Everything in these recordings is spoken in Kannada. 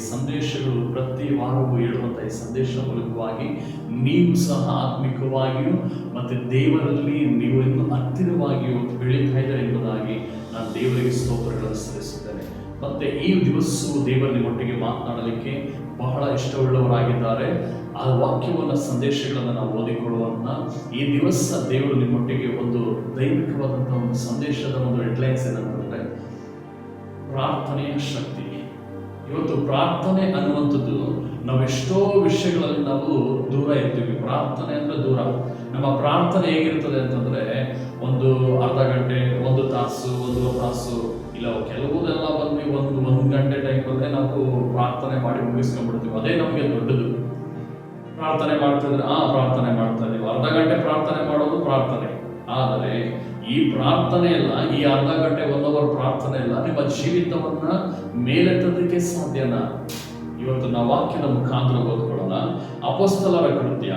ಸಂದೇಶಗಳು ಪ್ರತಿ ವಾರವೂ ಹೇಳುವಂಥ ಈ ಸಂದೇಶ ಮೂಲಕವಾಗಿ ನೀವು ಸಹ ಆತ್ಮಿಕವಾಗಿಯೂ ಮತ್ತು ದೇವರಲ್ಲಿ ನೀವು ಇನ್ನೂ ಹತ್ತಿರವಾಗಿಯೂ ಬೆಳೀತಾ ಇದ್ದಾರೆ ಎಂಬುದಾಗಿ ನಾನು ದೇವರಿಗೆ ಸ್ತೋತ್ರಗಳನ್ನು ಸಲ್ಲಿಸುತ್ತೇನೆ. ಮತ್ತು ಈ ದಿವಸವು ದೇವರ ನಿಮ್ಮೊಟ್ಟಿಗೆ ಮಾತನಾಡಲಿಕ್ಕೆ ಬಹಳ ಇಷ್ಟವುಳ್ಳವರಾಗಿದ್ದಾರೆ. ಆ ವಾಕ್ಯವನ್ನು ಸಂದೇಶಗಳನ್ನು ನಾವು ಓದಿಕೊಳ್ಳುವಂಥ ಈ ದಿವಸ ದೇವರು ನಿಮ್ಮೊಟ್ಟಿಗೆ ಒಂದು ದೈವಿಕವಾದಂಥ ಒಂದು ಸಂದೇಶದ ಒಂದು ಹೆಡ್ಲೈನ್ಸ್ ಏನಂತಂದರೆ ಪ್ರಾರ್ಥನೆಯ ಶಕ್ತಿ. ಇವತ್ತು ಪ್ರಾರ್ಥನೆ ಅನ್ನುವಂಥದ್ದು ನಾವೆಷ್ಟೋ ವಿಷಯಗಳಲ್ಲಿ ನಾವು ದೂರ ಇರ್ತೀವಿ. ಪ್ರಾರ್ಥನೆ ಅಂದರೆ ದೂರ. ನಮ್ಮ ಪ್ರಾರ್ಥನೆ ಹೇಗಿರ್ತದೆ ಅಂತಂದರೆ ಒಂದು ಅರ್ಧ ಗಂಟೆ, 1 ತಾಸು, 1.5 ತಾಸು, ಇಲ್ಲ ಕೆಲವುದೆಲ್ಲ ಬಂದು ಒಂದು ಗಂಟೆ ಟೈಮಲ್ಲೇ ನಾವು ಪ್ರಾರ್ಥನೆ ಮಾಡಿ ಮುಗಿಸ್ಕೊಂಡ್ಬಿಡ್ತೀವಿ. ಅದೇ ನಮಗೆ ದೊಡ್ಡದು. ಪ್ರಾರ್ಥನೆ ಮಾಡ್ತಿದ್ರೆ ಪ್ರಾರ್ಥನೆ ಮಾಡ್ತಾ ಇದೀವಿ, ಅರ್ಧ ಗಂಟೆ ಪ್ರಾರ್ಥನೆ ಮಾಡೋದು ಪ್ರಾರ್ಥನೆ. ಆದರೆ ಈ ಪ್ರಾರ್ಥನೆ ಎಲ್ಲ, ಈ ಅರ್ಧ ಗಂಟೆ 1 ಅವರ್ ಪ್ರಾರ್ಥನೆ ಎಲ್ಲ ನಿಮ್ಮ ಜೀವಿತವನ್ನ ಮೇಲೆತ್ತೋದಕ್ಕೆ ಸಾಧ್ಯನಾ? ಇವತ್ತು ನಾವು ವಾಕ್ಯದ ಮುಖಾಂತರ ಓದ್ಕೊಳ್ಳೋಣ. ಅಪೊಸ್ತಲರ ಕೃತ್ಯ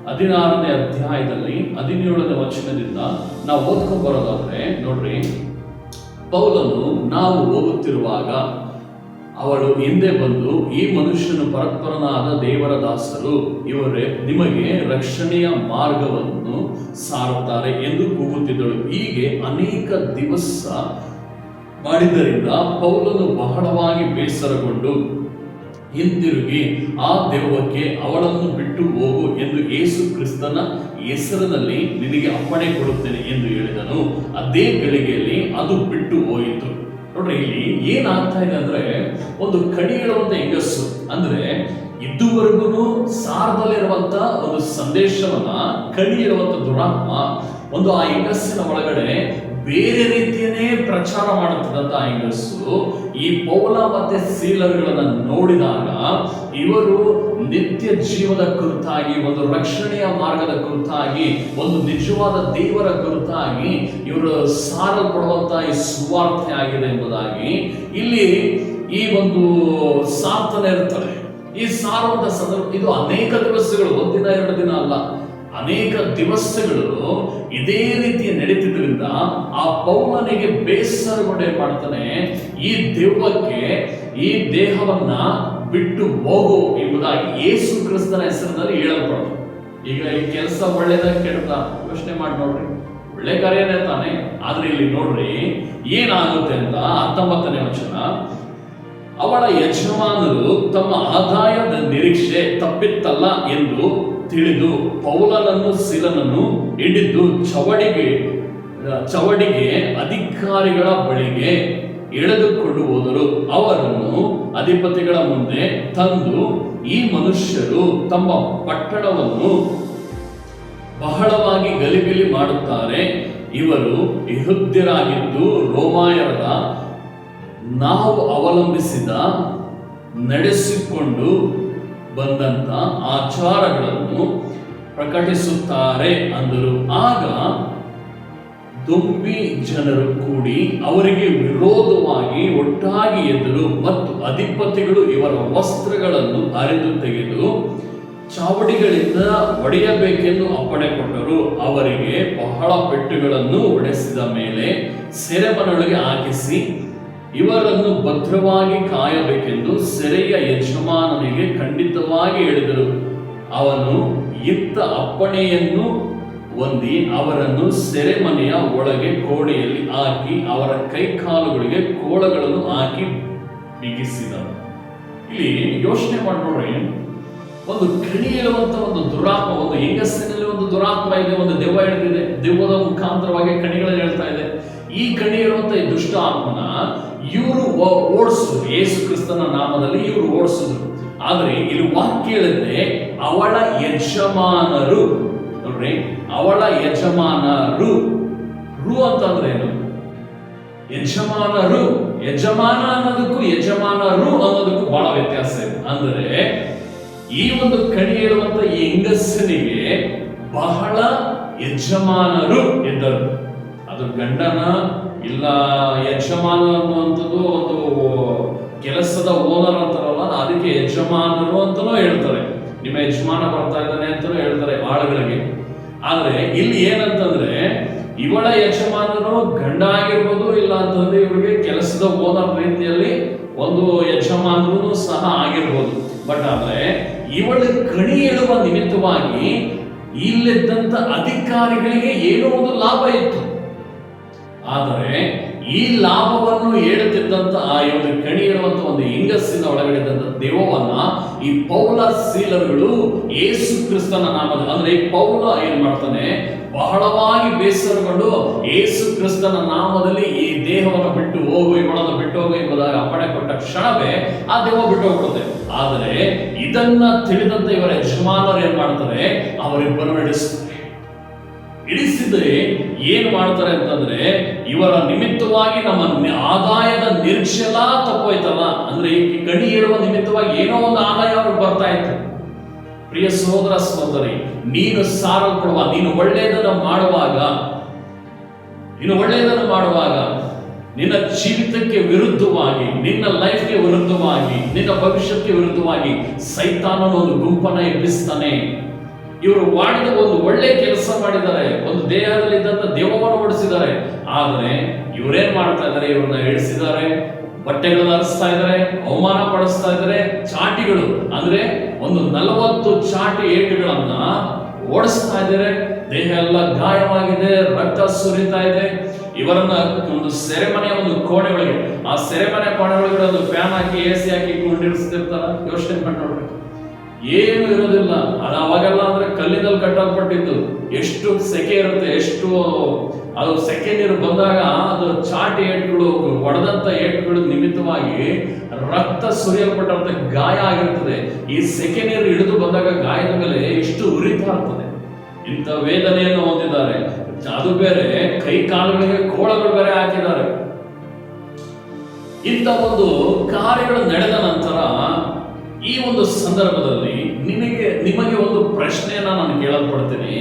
16ನೇ ಅಧ್ಯಾಯದಲ್ಲಿ 17ನೇ ವಚನದಿಂದ ನಾವು ಓದ್ಕೊಂಡು ಬರೋದಾದ್ರೆ ನೋಡ್ರಿ, ಪೌಲನು ನಾವು ಹೋಗುತ್ತಿರುವಾಗ ಅವಳು ಹಿಂದೆ ಬಂದು, ಈ ಮನುಷ್ಯನು ಪರಸ್ಪರನಾದ ದೇವರ ದಾಸರು, ಇವರೇ ನಿಮಗೆ ರಕ್ಷಣೆಯ ಮಾರ್ಗವನ್ನು ಸಾರುತ್ತಾರೆ ಎಂದು ಕೂಗುತ್ತಿದ್ದಳು. ಹೀಗೆ ಅನೇಕ ದಿವಸ ಮಾಡಿದ್ದರಿಂದ ಪೌಲನು ಬಹಳವಾಗಿ ಬೇಸರಗೊಂಡು ಹಿಂದಿರುಗಿ ಆ ದೆವ್ವಕ್ಕೆ ಅವಳನ್ನು ಬಿಟ್ಟು ಹೋಗು ಎಂದು ಯೇಸು ಕ್ರಿಸ್ತನ ಹೆಸರಿನಲ್ಲಿ ನಿನಗೆ ಅಪ್ಪಣೆ ಕೊಡುತ್ತೇನೆ ಎಂದು ಹೇಳಿದನು. ಅದೇ ಗಳಿಗೆಯಲ್ಲಿ ಅದು ಬಿಟ್ಟು ಹೋಯಿತು. ನೋಡ್ರಿ, ಇಲ್ಲಿ ಏನಾಗ್ತಾ ಇದೆ ಅಂದ್ರೆ, ಒಂದು ಕಣಿ ಹೇಳುವಂತ ಹೆಂಗಸ್ಸು ಅಂದ್ರೆ ಇದುವರೆಗೂ ಸಾರದಲ್ಲಿರುವಂತ ಒಂದು ಸಂದೇಶವನ್ನ ಕಣಿ ಹೇಳುವಂತ ದುರಾತ್ಮ ಒಂದು ಆ ಹೆಂಗಸ್ಸಿನ ಒಳಗಡೆ ಬೇರೆ ರೀತಿಯೇ ಪ್ರಚಾರ ಮಾಡುತ್ತಿದ್ದಂತ ಆ ಹೆಂಗಸ್ಸು ಈ ಪೌಲ ಮತ್ತೆ ಸೀಲರ್ಗಳನ್ನ ನೋಡಿದಾಗ ಇವರು ನಿತ್ಯ ಜೀವದ ಕುರಿತಾಗಿ, ಒಂದು ರಕ್ಷಣೆಯ ಮಾರ್ಗದ ಕುರಿತಾಗಿ, ಒಂದು ನಿಜವಾದ ದೇವರ ಕುರಿತಾಗಿ ಇವರು ಸಾರಲ್ಪಡುವಂತ ಈ ಸುವಾರ್ತೆ ಆಗಿದೆ ಎಂಬುದಾಗಿ ಇಲ್ಲಿ ಈ ಒಂದು ಸಾರ್ತನೆ ಇರ್ತಾರೆ. ಈ ಸಾರುವಂತ ಸಂದರ್ಭ ಇದು ಅನೇಕ ದಿವಸಗಳು, 1 ದಿನ 2 ದಿನ ಅಲ್ಲ, ಅನೇಕ ದಿವಸಗಳು ಇದೇ ರೀತಿ ನಡೀತಿದ್ರಿಂದ ಆ ಪೌಲನಿಗೆ ಬೇಸರಗೊಂಡು ಏನ್ ಮಾಡ್ತಾನೆ, ಈ ದೆವ್ವಕ್ಕೆ ಈ ದೇಹವನ್ನ ಬಿಟ್ಟು ಹೋಗು ಎಂಬುದಾಗಿ ಯೇಸು ಕ್ರಿಸ್ತನ ಹೆಸರಿನಲ್ಲಿ ಹೇಳಲ್ಪಡೋದು. ಈಗ ಈ ಕೆಲಸ ಒಳ್ಳೇದಾಗಿ ಕೆಡ್ತಾ ಯೋಚನೆ ಮಾಡಿ ನೋಡ್ರಿ, ಒಳ್ಳೆ ಕಾರ್ಯನೇ ತಾನೆ. ಆದ್ರೆ ಇಲ್ಲಿ ನೋಡ್ರಿ ಏನಾಗುತ್ತೆ ಅಂತ 19ನೇ ವಚನ, ಅವಳ ಯಜಮಾನರು ತಮ್ಮ ಆದಾಯದ ನಿರೀಕ್ಷೆ ತಪ್ಪಿತ್ತಲ್ಲ ಎಂದು ತಿಳಿದು ಪೌಲನನ್ನು ಸೀಲನನ್ನು ಹಿಡಿದು ಚವಡಿಗೆ ಅಧಿಕಾರಿಗಳ ಬಳಿಗೆ ಎಳೆದುಕೊಂಡು ಹೋದರು. ಅವರನ್ನು ಅಧಿಪತಿಗಳ ಮುಂದೆ ತಂದು, ಈ ಮನುಷ್ಯರು ತಮ್ಮ ಪಟ್ಟಣವನ್ನು ಬಹಳವಾಗಿ ಗಲಿಬಿಲಿ ಮಾಡುತ್ತಾರೆ. ಇವರು ಯೆಹೂದ್ಯರಾಗಿದ್ದು ರೋಮಾಯರದ ನಾವು ಅವಲಂಬಿಸಿದ ನಡೆಸಿಕೊಂಡು ಬಂದಂತ ಆಚಾರಗಳನ್ನು ಪ್ರಕಟಿಸುತ್ತಾರೆ ಅಂದರು. ಆಗ ದೊಂಬಿ ಜನರು ಕೂಡಿ ಅವರಿಗೆ ವಿರೋಧವಾಗಿ ಒಟ್ಟಾಗಿ ಎದ್ದರು ಮತ್ತು ಅಧಿಪತಿಗಳು ಇವರ ವಸ್ತ್ರಗಳನ್ನು ಹರಿದು ತೆಗೆದು ಚಾವಡಿಗಳಿಂದ ಹೊಡೆಯಬೇಕೆಂದು ಅಪ್ಪಣೆ ಕೊಟ್ಟರು. ಅವರಿಗೆ ಬಹಳ ಪೆಟ್ಟುಗಳನ್ನು ಹೊಡೆಸಿದ ಮೇಲೆ ಸೆರೆಮನೆಯೊಳಗೆ ಹಾಕಿಸಿ ಇವರನ್ನು ಭದ್ರವಾಗಿ ಕಾಯಬೇಕೆಂದು ಸೆರೆಯ ಯಜಮಾನನಿಗೆ ಖಂಡಿತವಾಗಿ ಹೇಳಿದರು. ಅವನು ಇತ್ತ ಅಪ್ಪಣೆಯನ್ನು ಹೊಂದಿ ಅವರನ್ನು ಸೆರೆಮನೆಯ ಒಳಗೆ ಕೋಣೆಯಲ್ಲಿ ಹಾಕಿ ಅವರ ಕೈಕಾಲುಗಳಿಗೆ ಕೋಳಗಳನ್ನು ಹಾಕಿ ಬಿಗಿಸಿದನು. ಇಲ್ಲಿ ಯೋಚನೆ ಮಾಡಿ ನೋಡ್ರಿ, ಒಂದು ಕಣಿ ಹೇಳುವಂತ ಒಂದು ದುರಾತ್ಮ, ಒಂದು ಹೆಂಗಸ್ಸಿನಲ್ಲಿ ಒಂದು ದುರಾತ್ಮ ಇದೆ, ಒಂದು ದೆವ್ವ ಹಿಡಿದಿದೆ. ದೆವ್ವದ ಮುಖಾಂತರವಾಗಿ ಕಣಿಗಳನ್ನು ಹೇಳ್ತಾ ಇದೆ. ಈ ಕಣಿ ಹೇಳುವಂತ ಈ ದುಷ್ಟ ಆತ್ಮನ ಇವರು ಓಡಿಸಿದ್ರು, ಯೇಸು ಕ್ರಿಸ್ತನ ನಾಮದಲ್ಲಿ ಇವರು ಓಡಿಸಿದ್ರು. ಆದ್ರೆ ಇಲ್ಲಿ ವಾಕ್ಯ ಹೇಳಿದ್ರೆ ಅವಳ ಯಜಮಾನರು. ನೋಡ್ರಿ, ಅವಳ ಯಜಮಾನರು. ರು ಅಂತಂದ್ರೆ ಏನು? ಯಜಮಾನರು. ಯಜಮಾನ ಅನ್ನೋದಕ್ಕೂ ಯಜಮಾನರು ಅನ್ನೋದಕ್ಕೂ ಬಹಳ ವ್ಯತ್ಯಾಸ ಇದೆ. ಅಂದ್ರೆ ಈ ಒಂದು ಕಣಿ ಹೇಳುವಂತ ಈ ಹೆಂಗಸ್ಸನಿಗೆ ಬಹಳ ಯಜಮಾನರು ಇದ್ದರು. ಅದು ಗಂಡನ ಇಲ್ಲ ಯಜಮಾನ ಅನ್ನುವಂಥದ್ದು ಒಂದು ಕೆಲಸದ ಓನರ್ ಅಂತಾರಲ್ಲ, ಅದಕ್ಕೆ ಯಜಮಾನರು ಅಂತನೂ ಹೇಳ್ತಾರೆ. ನಿಮ್ಮ ಯಜಮಾನ ಬರ್ತಾ ಇದ್ದಾನೆ ಅಂತನೂ ಹೇಳ್ತಾರೆ ಆಳುಗಳಿಗೆ. ಆದ್ರೆ ಇಲ್ಲಿ ಏನಂತಂದ್ರೆ ಇವಳ ಯಜಮಾನರು ಗಂಡ ಆಗಿರ್ಬೋದು, ಇಲ್ಲ ಅಂತಂದ್ರೆ ಇವರಿಗೆ ಕೆಲಸದ ಓನರ್ ರೀತಿಯಲ್ಲಿ ಒಂದು ಯಜಮಾನರು ಸಹ ಆಗಿರ್ಬೋದು. ಬಟ್ ಆದ್ರೆ ಇವಳು ಕಣಿ ಹೇಳುವ ನಿಮಿತ್ತವಾಗಿ ಇಲ್ಲಿದ್ದಂತ ಅಧಿಕಾರಿಗಳಿಗೆ ಏನೋ ಒಂದು ಲಾಭ ಇತ್ತು. ಆದರೆ ಈ ಲಾಭವನ್ನು ಹೇಳುತ್ತಿದ್ದಂತ ಆ ಒಂದು ಕಣಿ ಹೇಳುವಂತ ಒಂದು ಹೆಂಗಸ್ಸಿನ ಒಳಗಡೆ ಇದ್ದಂತ ದೆವ್ವವನ್ನ ಈ ಪೌಲ ಸೀಲರುಗಳು ಯೇಸು ಕ್ರಿಸ್ತನ ನಾಮದಲ್ಲಿ, ಅಂದ್ರೆ ಈ ಪೌಲ ಏನ್ ಮಾಡ್ತಾನೆ, ಬಹಳವಾಗಿ ಬೇಸರಗೊಂಡು ಯೇಸು ಕ್ರಿಸ್ತನ ನಾಮದಲ್ಲಿ ಈ ದೇಹವನ್ನು ಬಿಟ್ಟು ಹೋಗು, ಇವಳನ್ನು ಬಿಟ್ಟು ಹೋಗು ಎಂಬುದಾಗಿ ಅಪ್ಪಣೆ ಕೊಟ್ಟ ಕ್ಷಣವೇ ಆ ದೆವ್ವ ಬಿಟ್ಟು ಹೋಗ್ತದೆ. ಆದರೆ ಇದನ್ನ ತಿಳಿದಂತ ಇವರ ಯಜಮಾನರು ಏನ್ ಮಾಡ್ತಾರೆ, ಅವರಿಬ್ಬರು ನಡೆಸ್ತಾರೆ. ಇಳಿಸಿದ್ರೆ ಏನ್ ಮಾಡ್ತಾರೆ ಅಂತಂದ್ರೆ, ಇವರ ನಿಮಿತ್ತವಾಗಿ ನಮ್ಮ ಆದಾಯದ ನಿರೀಕ್ಷೆ ಎಲ್ಲ ತಪ್ಪೋಯ್ತಲ್ಲ, ಅಂದ್ರೆ ಈ ಗಣಿ ಹೇಳುವ ನಿಮಿತ್ತವಾಗಿ ಏನೋ ಒಂದು ಆದಾಯ ಅವ್ರಿಗೆ ಬರ್ತಾ ಇತ್ತು. ಪ್ರಿಯ ಸಹೋದರ ಸಹೋದರಿ, ನೀನು ಸಾರಲ್ಪಡುವ, ನೀನು ಒಳ್ಳೆಯದನ್ನು ಮಾಡುವಾಗ ನಿನ್ನ ಜೀವಿತಕ್ಕೆ ವಿರುದ್ಧವಾಗಿ, ನಿನ್ನ ಲೈಫ್ಗೆ ವಿರುದ್ಧವಾಗಿ, ನಿನ್ನ ಭವಿಷ್ಯಕ್ಕೆ ವಿರುದ್ಧವಾಗಿ ಸೈತಾನನ ಒಂದು ಗುಂಪನ್ನ ಎಬ್ಬಿಸ್ತಾನೆ. ಇವರು ಮಾಡಿದ ಒಂದು ಒಳ್ಳೆ ಕೆಲಸ ಮಾಡಿದ್ದಾರೆ, ಒಂದು ದೇಹದಲ್ಲಿ ಇದ್ದಂತ ದೆವ್ವವನ್ನು ಓಡಿಸಿದ್ದಾರೆ. ಆದರೆ ಇವರೇನ್ ಮಾಡ್ತಾ ಇದ್ದಾರೆ, ಇವ್ರನ್ನ ಇಳಿಸಿದ್ದಾರೆ, ಬಟ್ಟೆಗಳನ್ನ ಹರಿಸ್ತಾ ಇದ್ದಾರೆ, ಅವಮಾನ ಪಡಿಸ್ತಾ ಇದ್ದಾರೆ. ಚಾಟಿಗಳು ಅಂದ್ರೆ ಒಂದು 40 ಚಾಟಿ ಏಟುಗಳನ್ನ ಓಡಿಸ್ತಾ ಇದ್ದಾರೆ. ದೇಹ ಎಲ್ಲ ಗಾಯವಾಗಿದೆ, ರಕ್ತ ಸುರಿತಾ ಇದೆ. ಇವರನ್ನ ಒಂದು ಸೆರೆಮನೆಯ ಒಂದು ಕೋಣೆ ಒಳಗೆ, ಆ ಸೆರೆಮನೆ ಕೋಣೆ ಒಳಗಡೆ ಒಂದು ಫ್ಯಾನ್ ಹಾಕಿ AC ಹಾಕಿ ಕೊಂಡಿರಿಸ್ತಿರ್ತಾರ. ಯೋಚನೆ ಮಾಡಿ ನೋಡ್ರಿ, ಏನು ಇರೋದಿಲ್ಲ. ಅದು ಅವಾಗೆಲ್ಲ ಅಂದ್ರೆ ಕಲ್ಲಿನಲ್ಲಿ ಕಟ್ಟಲ್ಪಟ್ಟಿದ್ದು, ಎಷ್ಟು ಸೆಕೆ ಇರುತ್ತೆ, ಎಷ್ಟು ಅದು ಸೆಕೆ ನೀರು ಬಂದಾಗ ಅದು ಚಾಟಿ ಏಟುಗಳು, ಒಡೆದಂತ ಏಟುಗಳ ನಿಮಿತ್ತವಾಗಿ ರಕ್ತ ಸುರಿಯಲ್ಪಟ್ಟಂತ ಗಾಯ ಆಗಿರ್ತದೆ. ಈ ಸೆಕೆ ನೀರು ಇಳಿದು ಬಂದಾಗ ಗಾಯದ ಮೇಲೆ ಎಷ್ಟು ಉರಿತಾ ಇರ್ತದೆ. ಇಂಥ ವೇದನೆಯನ್ನು ಹೊಂದಿದ್ದಾರೆ. ಅದು ಬೇರೆ, ಕೈ ಕಾಲುಗಳಿಗೆ ಕೋಳಗಳು ಬೇರೆ ಹಾಕಿದ್ದಾರೆ. ಇಂಥ ಒಂದು ಕಾರ್ಯಗಳು ನಡೆದ ನಂತರ ಈ ಒಂದು ಸಂದರ್ಭದಲ್ಲಿ ನಿಮಗೆ ಒಂದು ಪ್ರಶ್ನೆಯನ್ನ ನಾನು ಕೇಳಲ್ಪಡ್ತೀನಿ.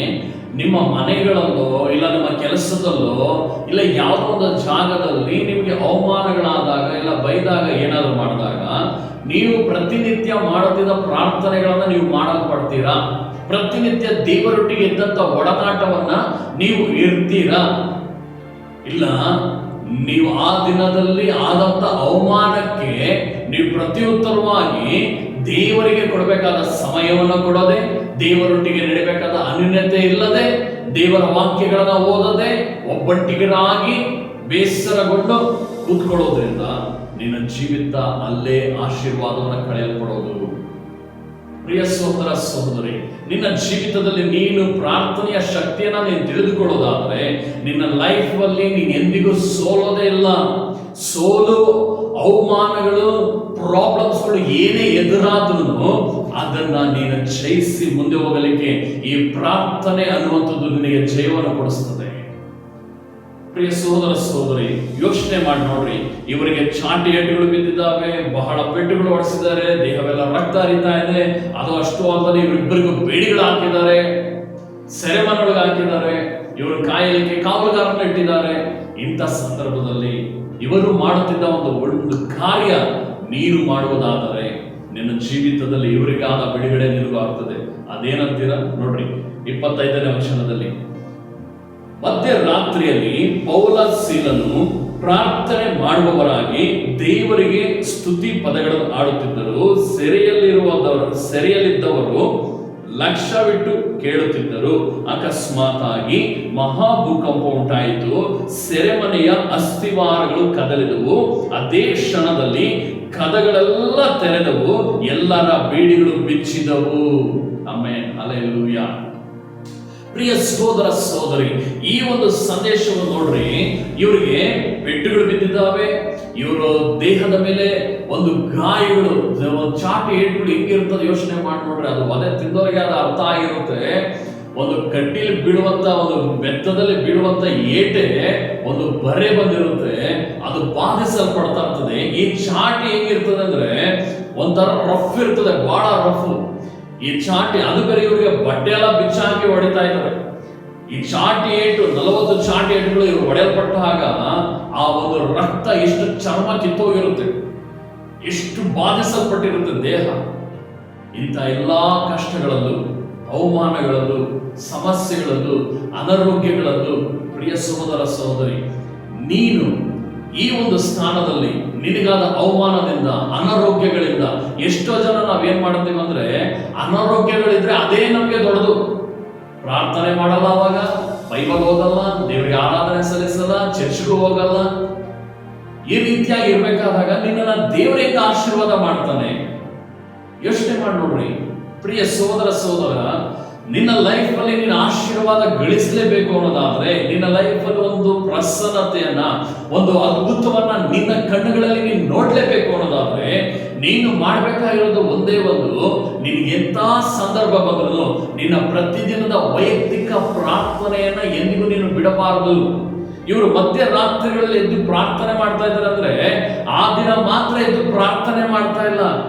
ನಿಮ್ಮ ಮನೆಗಳಲ್ಲೋ ಇಲ್ಲ ನಿಮ್ಮ ಕೆಲಸದಲ್ಲೋ ಇಲ್ಲ ಯಾವುದೋ ಒಂದು ಜಾಗದಲ್ಲಿ ನಿಮಗೆ ಅವಮಾನಗಳಾದಾಗ ಇಲ್ಲ ಬೈದಾಗ ಏನಾದರೂ ಮಾಡಿದಾಗ ನೀವು ಪ್ರತಿನಿತ್ಯ ಮಾಡುತ್ತಿದ್ದ ಪ್ರಾರ್ಥನೆಗಳನ್ನ ನೀವು ಮಾಡಲ್ಪಡ್ತೀರಾ? ಪ್ರತಿನಿತ್ಯ ದೇವರೊಟ್ಟಿಗೆ ಇದ್ದಂತ ಒಡನಾಟವನ್ನ ನೀವು ಇರ್ತೀರಾ? ಇಲ್ಲ ನೀವು ಆ ದಿನದಲ್ಲಿ ಆದಂತ ಅವಮಾನಕ್ಕೆ ನೀವು ಪ್ರತ್ಯುತ್ತರವಾಗಿ ದೇವರಿಗೆ ಕೊಡಬೇಕಾದ ಸಮಯವನ್ನು ಕೊಡದೆ, ದೇವರೊಟ್ಟಿಗೆ ನಡೀಬೇಕಾದ ಅನ್ಯೋನ್ಯತೆ ಇಲ್ಲದೆ, ದೇವರ ವಾಕ್ಯಗಳನ್ನ ಓದದೆ, ಒಬ್ಬಟ್ಟಿಗರಾಗಿ ಬೇಸರಗೊಂಡು ಕೂತ್ಕೊಳ್ಳೋದ್ರಿಂದ ನಿನ್ನ ಜೀವಿತ ಅಲ್ಲೇ ಆಶೀರ್ವಾದವನ್ನು ಕಳೆಯಲ್ಪಡೋದು. ಪ್ರಿಯ ಸಹೋದರ ಸಹೋದರಿ, ನಿನ್ನ ಜೀವಿತದಲ್ಲಿ ನೀನು ಪ್ರಾರ್ಥನೆಯ ಶಕ್ತಿಯನ್ನ ನೀನು ತಿಳಿದುಕೊಳ್ಳೋದಾದ್ರೆ ನಿನ್ನ ಲೈಫ್ ಅಲ್ಲಿ ನೀನು ಎಂದಿಗೂ ಸೋಲೋದೇ ಇಲ್ಲ. ಸೋಲು, ಅವಮಾನಗಳು, ಪ್ರಾಬ್ಲಮ್ಸ್ಗಳು ಏನೇ ಎದುರಾದ್ರೂ ಅದನ್ನ ನೀನು ಜಯಿಸಿ ಮುಂದೆ ಹೋಗಲಿಕ್ಕೆ ಈ ಪ್ರಾರ್ಥನೆ ಅನ್ನುವಂಥದ್ದು ನಿನಗೆ ಜಯವನ್ನು ಕೊಡಿಸ್ತದೆ. ಪ್ರಿಯ ಸಹೋದರ ಸಹೋದರಿ, ಯೋಚನೆ ಮಾಡಿ ನೋಡ್ರಿ, ಇವರಿಗೆ ಚಾಟಿ ಏಟುಗಳು ಬಿದ್ದಿದ್ದಾವೆ, ಬಹಳ ಪೆಟ್ಟುಗಳು ಹೊಡೆಸಿದ್ದಾರೆ, ದೇಹವೆಲ್ಲ ರಕ್ತ ಹರಿತಾ ಇದೆ. ಅದು ಅಷ್ಟು ಅಲ್ಲದೆ ಇವರಿಬ್ಬರಿಗೂ ಬೇಡಿಗಳು ಹಾಕಿದ್ದಾರೆ, ಸೆರೆಮನೆಗಳಿಗೆ ಹಾಕಿದ್ದಾರೆ, ಇವರು ಕಾಯಲಿಕ್ಕೆ ಕಾವಲುಗಾರನ ಇಟ್ಟಿದ್ದಾರೆ. ಇಂಥ ಸಂದರ್ಭದಲ್ಲಿ ಇವರು ಮಾಡುತ್ತಿದ್ದ ಒಂದು ಕಾರ್ಯ ನೀನು ಮಾಡುವುದಾದರೆ ನಿನ್ನ ಜೀವಿತದಲ್ಲಿ ಇವರಿಗಾದ ಬಿಡುಗಡೆ ನಿನಗೂ ಆಗ್ತದೆ. ಅದೇನಂತೀರಾ ನೋಡ್ರಿ, 25ನೇ ವಚನದಲ್ಲಿ, ಮಧ್ಯರಾತ್ರಿಯಲ್ಲಿ ಪೌಲ ಸೀಲನು ಪ್ರಾರ್ಥನೆ ಮಾಡುವವರಾಗಿ ದೇವರಿಗೆ ಸ್ತುತಿ ಪದಗಳನ್ನು ಆಡುತ್ತಿದ್ದರು. ಸೆರೆಯಲ್ಲಿದ್ದವರು ಲಕ್ಷ್ಯವಿಟ್ಟು ಕೇಳುತ್ತಿದ್ದರು. ಅಕಸ್ಮಾತ್ ಆಗಿ ಮಹಾಭೂಕಂಪ ಉಂಟಾಯಿತು, ಸೆರೆಮನೆಯ ಅಸ್ಥಿವಾರಗಳು ಕದಲಿದವು. ಅದೇ ಕ್ಷಣದಲ್ಲಿ ಕದಗಳೆಲ್ಲ ತೆರೆದವು, ಎಲ್ಲರ ಬೀಡಿಗಳು ಬಿಚ್ಚಿದವು. Amen, hallelujah. ಪ್ರಿಯ ಸಹೋದರ ಸಹೋದರಿ, ಈ ಒಂದು ಸಂದೇಶವನ್ನು ನೋಡ್ರಿ, ಇವರಿಗೆ ಪೆಟ್ಟುಗಳು ಬಿದ್ದಿದ್ದಾವೆ, ಇವರ ದೇಹದ ಮೇಲೆ ಒಂದು ಗಾಯಗಳು, ಚಾಟಿ ಏಟುಗಳು ಹೆಂಗಿರ್ತದೆ ಯೋಚನೆ ಮಾಡಿ ನೋಡ್ರಿ. ಅದು ಒದೆ ತಿಂದವರಿಗೆ ಅದು ಅರ್ಥ ಆಗಿರುತ್ತೆ. ಒಂದು ಕಡ್ಡಿಲಿ ಬೀಳುವಂತ, ಒಂದು ಬೆತ್ತದಲ್ಲಿ ಬೀಳುವಂತ ಏಟೆ ಒಂದು ಬರೆ ಬಂದಿರುತ್ತೆ, ಅದು ಬಾಧಿಸಲ್ಪಡ್ತಾ ಇರ್ತದೆ. ಈ ಚಾಟಿ ಹೆಂಗಿರ್ತದೆ ಅಂದ್ರೆ ಒಂಥರ ರಫ್ ಇರ್ತದೆ, ಬಹಳ ರಫ್. ಈ ಚಾಟಿ ಅದು ಬೇರೆ, ಇವರಿಗೆ ಬಟ್ಟೆ ಎಲ್ಲ ಬಿಚ್ಚಾಕಿ ಹೊಡಿತಾ ಇದ್ದಾರೆ. ಈ ಚಾಟಿ ಏಟು, 40 ಚಾಟಿ ಏಟುಗಳು ಇವರು ಹೊಡೆಯಲ್ಪಟ್ಟಾಗ ಆ ಒಂದು ರಕ್ತ ಎಷ್ಟು ಚರ್ಮ ಕಿತ್ತೋಗಿರುತ್ತೆ, ಎಷ್ಟು ಬಾಧಿಸಲ್ಪಟ್ಟಿರುತ್ತೆ ದೇಹ. ಇಂಥ ಎಲ್ಲಾ ಕಷ್ಟಗಳಲ್ಲೂ, ಅವಮಾನಗಳಲ್ಲೂ, ಸಮಸ್ಯೆಗಳಲ್ಲೂ, ಅನಾರೋಗ್ಯಗಳಲ್ಲೂ ಪ್ರಿಯ ಸಹೋದರ ಸಹೋದರಿ, ನೀನು ಈ ಒಂದು ಸ್ಥಾನದಲ್ಲಿ ನಿನಗಾದ ಅವಮಾನದಿಂದ, ಅನಾರೋಗ್ಯಗಳಿಂದ ಎಷ್ಟೋ ಜನ ನಾವೇನ್ ಮಾಡ್ತೀವಿ ಅಂದ್ರೆ, ಅನಾರೋಗ್ಯಗಳಿದ್ರೆ ಅದೇ ನಮ್ಗೆ ದೊಡ್ಡದು. ಪ್ರಾರ್ಥನೆ ಮಾಡಲ್ಲ, ಅವಾಗ ಬೈಬಲ್ ಓದಲ್ಲ, ದೇವರಿಗೆ ಆರಾಧನೆ ಸಲ್ಲಿಸಲ್ಲ, ಚರ್ಚ್ಗೂ ಹೋಗಲ್ಲ. ಈ ರೀತಿಯಾಗಿ ಇರ್ಬೇಕಾದಾಗ ನಿನ್ನ ದೇವರಿಂದ ಆಶೀರ್ವಾದ ಮಾಡ್ತಾನೆ. ಯೋಚನೆ ಮಾಡಿ ನೋಡ್ರಿ ಪ್ರಿಯ ಸೋದರ, ನಿನ್ನ ಲೈಫ್ ಅಲ್ಲಿ ನೀನು ಆಶೀರ್ವಾದ ಗಳಿಸಲೇಬೇಕು ಅನ್ನೋದಾದ್ರೆ, ನಿನ್ನ ಲೈಫ್ ಅಲ್ಲಿ ಒಂದು ಪ್ರಸನ್ನತೆಯನ್ನ, ಒಂದು ಅದ್ಭುತವನ್ನ ನಿನ್ನ ಕಣ್ಣುಗಳಲ್ಲಿ ನೀನು ನೋಡ್ಲೇಬೇಕು ಅನ್ನೋದಾದ್ರೆ, ನೀನು ಮಾಡ್ಬೇಕಾಗಿರೋದು ಒಂದೇ ಒಂದು, ನಿನ್ಗೆ ಎಂತ ಸಂದರ್ಭ ಬಂದ್ರು ನಿನ್ನ ಪ್ರತಿದಿನದ ವೈಯಕ್ತಿಕ ಪ್ರಾರ್ಥನೆಯನ್ನ ಎಂದಿಗೂ ನೀನು ಬಿಡಬಾರದು. ಇವರು ಮಧ್ಯರಾತ್ರಿಗಳಲ್ಲಿ ಎದ್ದು ಪ್ರಾರ್ಥನೆ ಮಾಡ್ತಾ ಇದ್ದಾರೆ ಅಂದ್ರೆ, ಆ ದಿನ ಮಾತ್ರ ಎದ್ದು ಪ್ರಾರ್ಥನೆ ಮಾಡ್ತಾ ಇಲ್ಲ,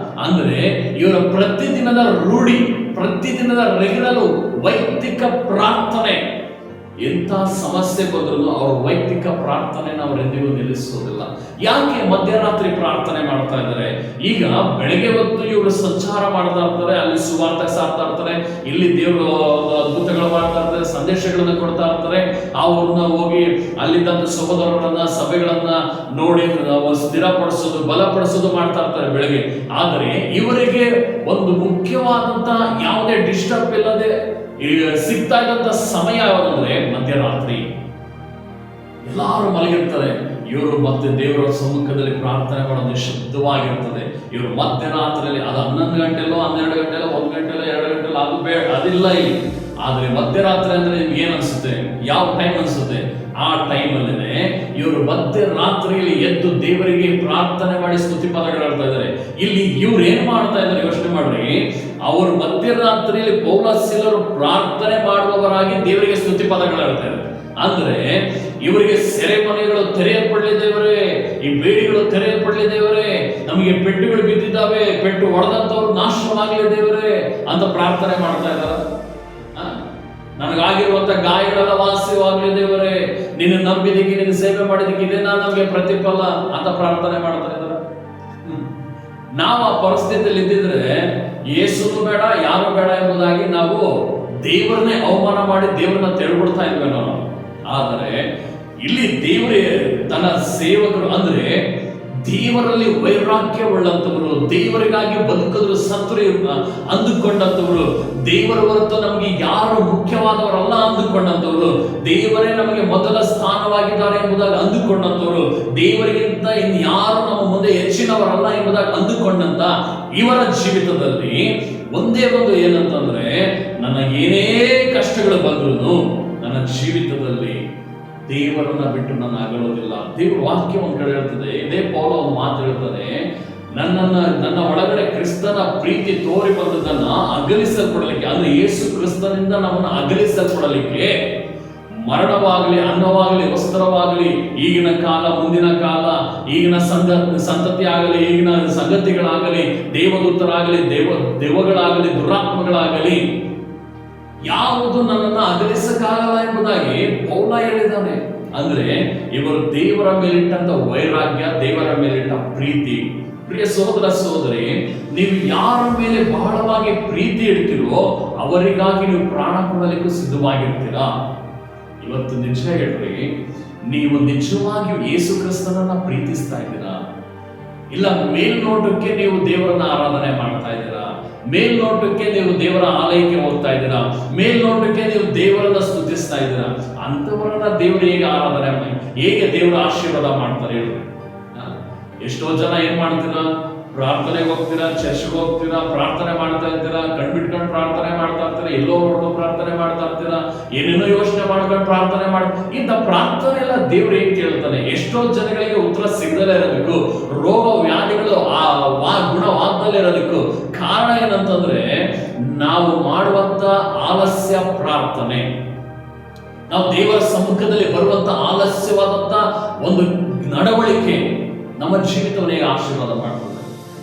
ಅಂದ್ರೆ ಇವರ ಪ್ರತಿದಿನದ ರೂಢಿ, ಪ್ರತಿದಿನದ ರೆಗ್ಯುಲರ್ ವೈಯಕ್ತಿಕ ಪ್ರಾರ್ಥನೆ. ಎಂಥ ಸಮಸ್ಯೆ ಬಂದ್ರು ಅವ್ರ ವೈಯಕ್ತಿಕ ಪ್ರಾರ್ಥನೆನ ಅವರೆಂದಿಗೂ ನಿಲ್ಲಿಸೋದಿಲ್ಲ. ಯಾಕೆ ಮಧ್ಯರಾತ್ರಿ ಪ್ರಾರ್ಥನೆ ಮಾಡ್ತಾ ಇದ್ದಾರೆ? ಈಗ ಬೆಳಗ್ಗೆ ಹೊತ್ತು ಇವರು ಸಂಚಾರ ಮಾಡ್ತಾ ಇರ್ತಾರೆ, ಅಲ್ಲಿ ಸುವಾರ್ತೆ ಸಾರ್ತಾ ಇರ್ತಾರೆ, ಇಲ್ಲಿ ದೇವರು ಅದ್ಭುತಗಳು ಮಾಡ್ತಾ ಇರ್ತಾರೆ, ಸಂದೇಶಗಳನ್ನ ಕೊಡ್ತಾ ಇರ್ತಾರೆ. ಅವ್ರನ್ನ ಹೋಗಿ ಅಲ್ಲಿದ್ದಂತ ಸಹೋದರರನ್ನ, ಸಭೆಗಳನ್ನ ನೋಡಿ ಸ್ಥಿರಪಡಿಸೋದು, ಬಲಪಡಿಸೋದು ಮಾಡ್ತಾ ಇರ್ತಾರೆ ಬೆಳಗ್ಗೆ. ಆದರೆ ಇವರಿಗೆ ಒಂದು ಮುಖ್ಯವಾದಂತ ಯಾವುದೇ ಡಿಸ್ಟರ್ಬ್ ಇಲ್ಲದೆ ಸಿಗ್ತಾ ಇದ್ದಂತ ಸಮಯ ಯಾವುದಂದ್ರೆ ಮಧ್ಯರಾತ್ರಿ. ಎಲ್ಲರೂ ಮಲಗಿರ್ತಾರೆ, ಇವರು ಮತ್ತೆ ದೇವರ ಸಮ್ಮುಖದಲ್ಲಿ ಪ್ರಾರ್ಥನೆ ಮಾಡೋದು ಶಬ್ದವಾಗಿರ್ತದೆ. ಇವರು ಮಧ್ಯರಾತ್ರಿಯಲ್ಲಿ, ಅದು 11 ಗಂಟೆಲೋ 12 ಗಂಟೆಲೋ 1 ಗಂಟೆಲೋ 2 ಗಂಟೆಲೋ ಅದಿಲ್ಲ ಇಲ್ಲಿ. ಆದ್ರೆ ಮಧ್ಯರಾತ್ರಿ ಅಂದ್ರೆ ನಿಮ್ಗೆ ಏನ್ ಅನ್ಸುತ್ತೆ? ಯಾವ ಟೈಮ್ ಅನ್ಸುತ್ತೆ? ಆ ಟೈಮಲ್ಲೇ ಇವರು ಮಧ್ಯರಾತ್ರಿಯಲ್ಲಿ ಎದ್ದು ದೇವರಿಗೆ ಪ್ರಾರ್ಥನೆ ಮಾಡಿ ಸ್ತುತಿ ಪದಗಳು ಹೇಳ್ತಾ ಇದ್ದಾರೆ. ಇಲ್ಲಿ ಇವ್ರು ಏನ್ ಮಾಡ್ತಾ ಇದ್ದಾರೆ ಯೋಚನೆ ಮಾಡ್ರಿ. ಅವರು ಮಧ್ಯರಾತ್ರಿಯಲ್ಲಿ ಪೌಲಸಿಲರು ಪ್ರಾರ್ಥನೆ ಮಾಡುವವರಾಗಿ ದೇವರಿಗೆ ಸ್ತುತಿ ಪದಗಳು ಹೇಳ್ತಾ ಇದ್ದಾರೆ. ಅಂದ್ರೆ ಇವರಿಗೆ ಸೆರೆಮನೆಗಳು ತೆರೆಯಲ್ಪಡಲಿ ದೇವರೇ, ಈ ಬೇಡಿಗಳು ತೆರೆಯಲ್ಪಡಲಿ ದೇವರೇ, ನಮಗೆ ಪೆಟ್ಟುಗಳು ಬಿದ್ದಿದ್ದಾವೆ, ಪೆಟ್ಟು ಹೊಡೆದಂತವ್ರು ನಾಶವಾಗಲಿ ದೇವರೇ ಅಂತ ಪ್ರಾರ್ಥನೆ ಮಾಡ್ತಾ ಇದ್ದಾರೆ. ನನಗಾಗಿರುವಂತ ಗಾಯಗಳೆಲ್ಲ ವಾಸಿಯಾಗಲಿ ದೇವರೇ, ನಿನ್ನ ನಂಬಿದಕ್ಕೆ, ನಿನ್ನ ಸೇವೆ ಮಾಡಿದಕ್ಕೆ ಇದೇ ನಮಗೆ ಪ್ರತಿಫಲ ಅಂತ ಪ್ರಾರ್ಥನೆ ಮಾಡ್ತಾ ಇದ್ದಾರೆ. ನಾವು ಆ ಪರಿಸ್ಥಿತಿಯಲ್ಲಿ ಇದ್ದಿದ್ರೆ ಯೇಸುನು ಬೇಡ, ಯಾರು ಬೇಡ ಎಂಬುದಾಗಿ ನಾವು ದೇವರನ್ನೇ ಅವಮಾನ ಮಾಡಿ ದೇವರನ್ನ ತೆಳ್ಬಿಡ್ತಾ ಇದ್ವಿ ನಾವು. ಆದರೆ ಇಲ್ಲಿ ದೇವರೇ ತನ್ನ ಸೇವಕರು ಅಂದ್ರೆ ದೇವರಲ್ಲಿ ವೈರಾಗ್ಯವುಳ್ಳಂತವರು, ದೇವರಿಗಾಗಿ ಬದುಕಿದ್ರು ಸತ್ರು ಅಂದುಕೊಂಡಂತವರು, ದೇವರ ಹೊರತು ನಮಗೆ ಯಾರು ಮುಖ್ಯವಾದವರಲ್ಲ ಅಂದುಕೊಂಡಂತವರು, ದೇವರೇ ನಮಗೆ ಮೊದಲ ಸ್ಥಾನವಾಗಿದ್ದಾರೆ ಎಂಬುದಾಗಿ ಅಂದುಕೊಂಡಂತವರು, ದೇವರಿಗಿಂತ ಇನ್ಯಾರು ನಮ್ಮ ಮುಂದೆ ಹೆಚ್ಚಿನವರಲ್ಲ ಎಂಬುದಾಗಿ ಅಂದುಕೊಂಡಂತ ಇವರ ಜೀವಿತದಲ್ಲಿ ಒಂದೇ ಒಂದು ಏನಂತಂದ್ರೆ, ನನಗೇನೇ ಕಷ್ಟಗಳು ಬಂದ್ರು ನನ್ನ ಜೀವಿತದಲ್ಲಿ ದೇವರನ್ನ ಬಿಟ್ಟು ನಾನು ಅಗಲೋದಿಲ್ಲ. ದೇವರ ವಾಕ್ಯ ಒಂದ್ ಕಡೆ ಹೇಳ್ತದೆ, ಇದೇ ಪೌಲ ಒಂದು ಮಾತು ಹೇಳ್ತದೆ, ನನ್ನ ಒಳಗಡೆ ಕ್ರಿಸ್ತನ ಪ್ರೀತಿ ತೋರಿ ಬಂದದನ್ನ ಅಗಲಿಸಲ್ಪಡಲಿಕ್ಕೆ, ಅಂದ್ರೆ ಯೇಸು ಕ್ರಿಸ್ತನಿಂದ ನಮ್ಮನ್ನ ಅಗಲಿಸಲ್ಪಡಲಿಕ್ಕೆ ಮರಣವಾಗಲಿ, ಅನ್ನವಾಗಲಿ, ವಸ್ತ್ರವಾಗಲಿ, ಈಗಿನ ಕಾಲ, ಮುಂದಿನ ಕಾಲ, ಈಗಿನ ಸಂತತಿ ಆಗಲಿ, ಈಗಿನ ಸಂಗತಿಗಳಾಗಲಿ, ದೇವದೂತರಾಗಲಿ, ದೆವ್ವಗಳಾಗಲಿ, ದುರಾತ್ಮಗಳಾಗಲಿ, ಯಾವುದು ನನ್ನನ್ನು ಅಗಲಿಸಕ್ಕಾಗಲ್ಲ ಎಂಬುದಾಗಿ ಪೌಲ ಹೇಳಿದ್ದಾನೆ. ಅಂದ್ರೆ ಇವರು ದೇವರ ಮೇಲಿಟ್ಟಂತ ವೈರಾಗ್ಯ, ದೇವರ ಮೇಲಿಟ್ಟ ಪ್ರೀತಿ. ಪ್ರಿಯ ಸಹೋದರ ಸಹೋದರಿ, ನೀವು ಯಾರ ಮೇಲೆ ಬಹಳವಾಗಿ ಪ್ರೀತಿ ಇಡ್ತೀರೋ ಅವರಿಗಾಗಿ ನೀವು ಪ್ರಾಣ ಕೊಡಲಿಕ್ಕೂ ಸಿದ್ಧವಾಗಿರ್ತೀರಾ. ಇವತ್ತು ನಿಜ ಹೇಳ್ರಿ, ನೀವು ನಿಜವಾಗಿಯೂ ಯೇಸು ಕ್ರಿಸ್ತನನ್ನ ಪ್ರೀತಿಸ್ತಾ ಇದ್ದೀರಾ? ಇಲ್ಲ ಮೇಲ್ನೋಟಕ್ಕೆ ನೀವು ದೇವರನ್ನ ಆರಾಧನೆ ಮಾಡ್ತಾ ಇದ್ದೀರಾ? ಮೇಲ್ನೋಟಕ್ಕೆ ನೀವು ದೇವರ ಆಲಯಕ್ಕೆ ಹೋಗ್ತಾ ಇದ್ದೀರಾ? ಮೇಲ್ನೋಟಕ್ಕೆ ನೀವು ದೇವರನ್ನ ಸ್ತುತಿಸ್ತಾ ಇದ್ದೀರಾ? ಅಂತವರನ್ನ ದೇವರು ಹೇಗೆ ಆರಾಧನೆ ಮಾಡಿ, ಹೇಗೆ ದೇವರ ಆಶೀರ್ವಾದ ಮಾಡ್ತಾರೆ ಹೇಳ್ರಿ? ಎಷ್ಟೋ ಜನ ಏನ್ ಮಾಡ್ತೀರಾ? ಪ್ರಾರ್ಥನೆಗೆ ಹೋಗ್ತೀರಾ, ಚರ್ಚ್ಗೆ ಹೋಗ್ತೀರಾ, ಪ್ರಾರ್ಥನೆ ಮಾಡ್ತಾ ಇರ್ತೀರಾ, ಕಣ್ಬಿಟ್ಕೊಂಡು ಪ್ರಾರ್ಥನೆ ಮಾಡ್ತಾ ಇರ್ತೀರಾ, ಎಲ್ಲೋ ನೋಡ್ಕೊಂಡು ಪ್ರಾರ್ಥನೆ ಮಾಡ್ತಾ ಇರ್ತೀರಾ, ಏನೇನೋ ಯೋಚನೆ ಮಾಡ್ಕೊಂಡು ಪ್ರಾರ್ಥನೆ ಇಂಥ ಪ್ರಾರ್ಥನೆ ಎಲ್ಲ ದೇವ್ರು ಏನ್ ಕೇಳ್ತಾನೆ? ಎಷ್ಟೋ ಜನಗಳಿಗೆ ಉತ್ತರ ಸಿಗದಲ್ಲೇ ಇರೋದಕ್ಕೂ, ರೋಗ ವ್ಯಾಧಿಗಳು ಗುಣವಾಗದಲ್ಲೇ ಇರೋದಕ್ಕೂ ಕಾರಣ ಏನಂತಂದ್ರೆ, ನಾವು ಮಾಡುವಂತ ಆಲಸ್ಯ ಪ್ರಾರ್ಥನೆ, ನಾವು ದೇವರ ಸಮ್ಮುಖದಲ್ಲಿ ಬರುವಂತ ಆಲಸ್ಯವಾದಂತ ಒಂದು ನಡವಳಿಕೆ ನಮ್ಮ ಜೀವಿತವನ್ನೇ ಆಶೀರ್ವಾದ ಮಾಡ್ತದೆ.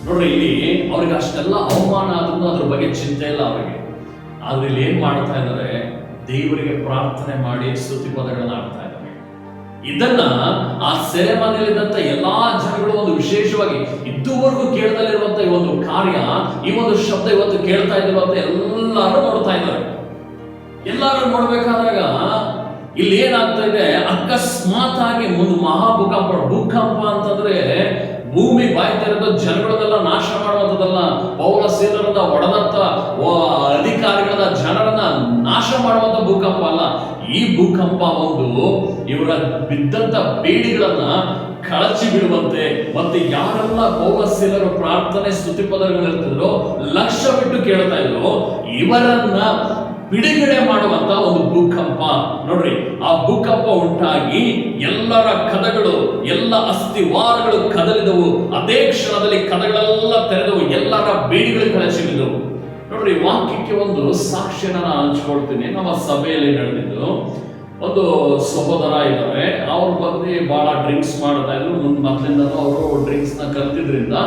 ನೋಡ್ರಿ, ಇಲ್ಲಿ ಅವ್ರಿಗೆ ಅಷ್ಟೆಲ್ಲ ಅವಮಾನ ಆದ್ರೂ ಅದ್ರ ಬಗ್ಗೆ ಚಿಂತೆ ಇಲ್ಲ ಅವರಿಗೆ. ಆದ್ರೆ ಇಲ್ಲಿ ಏನ್ ಮಾಡ್ತಾ ಇದ್ದಾರೆ? ದೇವರಿಗೆ ಪ್ರಾರ್ಥನೆ ಮಾಡಿ ಸ್ತುತಿ ಪದಗಳನ್ನ ಆಡ್ತಾ ಇದ್ದಾರೆ. ಇದನ್ನ ಆ ಸೆರೆಮನೆಯಲ್ಲಿದ್ದಂತ ಎಲ್ಲಾ ಜನಗಳು ಒಂದು ವಿಶೇಷವಾಗಿ ಇದುವರೆಗೂ ಕೇಳದಲ್ಲಿರುವಂತ ಈ ಒಂದು ಕಾರ್ಯ, ಈ ಒಂದು ಶಬ್ದ ಇವತ್ತು ಕೇಳ್ತಾ ಇದ್ರು ಅಂತ ಎಲ್ಲರೂ ನೋಡ್ತಾ ಇದ್ದಾರೆ. ಎಲ್ಲರೂ ನೋಡ್ಬೇಕಾದಾಗ ಇಲ್ಲಿ ಏನಾಗ್ತಾ ಇದೆ, ಅಕಸ್ಮಾತ್ ಆಗಿ ಒಂದು ಭೂಕಂಪ ಅಂತಂದ್ರೆ ಭೂಮಿ ಬಾಯ್ತಿರೋದು ಜನಗಳನ್ನೆಲ್ಲ ನಾಶ ಮಾಡುವಂಥದ್ದಲ್ಲ, ಪೌಲ ಸೀಲರದ ಒಡೆದಂತ ಅಧಿಕಾರಿಗಳ ಜನರನ್ನ ನಾಶ ಮಾಡುವಂತ ಭೂಕಂಪ ಅಲ್ಲ. ಈ ಭೂಕಂಪ ಒಂದು ಇವರ ಬಿದ್ದಂತ ಬೇಡಿಗಳನ್ನ ಕಳಚಿ ಬಿಡುವಂತೆ, ಮತ್ತೆ ಯಾರೆಲ್ಲ ಪೌಲ ಸೀಲರು ಪ್ರಾರ್ಥನೆ ಸ್ತುತಿ ಪದಗಳಿರ್ತಿದ್ರು ಲಕ್ಷ್ಯ ಬಿಟ್ಟು ಕೇಳ್ತಾ ಇದ್ರು, ಇವರನ್ನ ಬಿಡುಗಡೆ ಮಾಡುವಂತ ಒಂದು ಭೂಕಂಪ. ನೋಡ್ರಿ, ಆ ಭೂಕಂಪ ಉಂಟಾಗಿ ಎಲ್ಲರ ಕದಗಳು, ಎಲ್ಲ ಅಸ್ಥಿವಾರಗಳು ಕದಲಿದವು. ಅದೇ ಕ್ಷಣದಲ್ಲಿ ಕದಗಳೆಲ್ಲ ತೆರೆದವು, ಎಲ್ಲರ ಬೇಡಿಗಳು ಕಳಚಿಬಿದ್ದವು. ನೋಡ್ರಿ, ವಾಕ್ಯಕ್ಕೆ ಒಂದು ಸಾಕ್ಷ್ಯನ ನಾನು ಹಂಚ್ಕೊಳ್ತೀನಿ. ನಮ್ಮ ಸಭೆಯಲ್ಲಿ ನಡೆದಿದ್ದು ಒಂದು ಸಹೋದರ ಇದ್ದಾರೆ. ಅವ್ರು ಬಂದು ಬಹಳ ಡ್ರಿಂಕ್ಸ್ ಮಾಡ್ತಾ ಇದ್ರು. ಮೊದಲಿಂದನೂ ಅವರು ಡ್ರಿಂಕ್ಸ್ ನ ಕಲ್ತಿದ್ರಿಂದ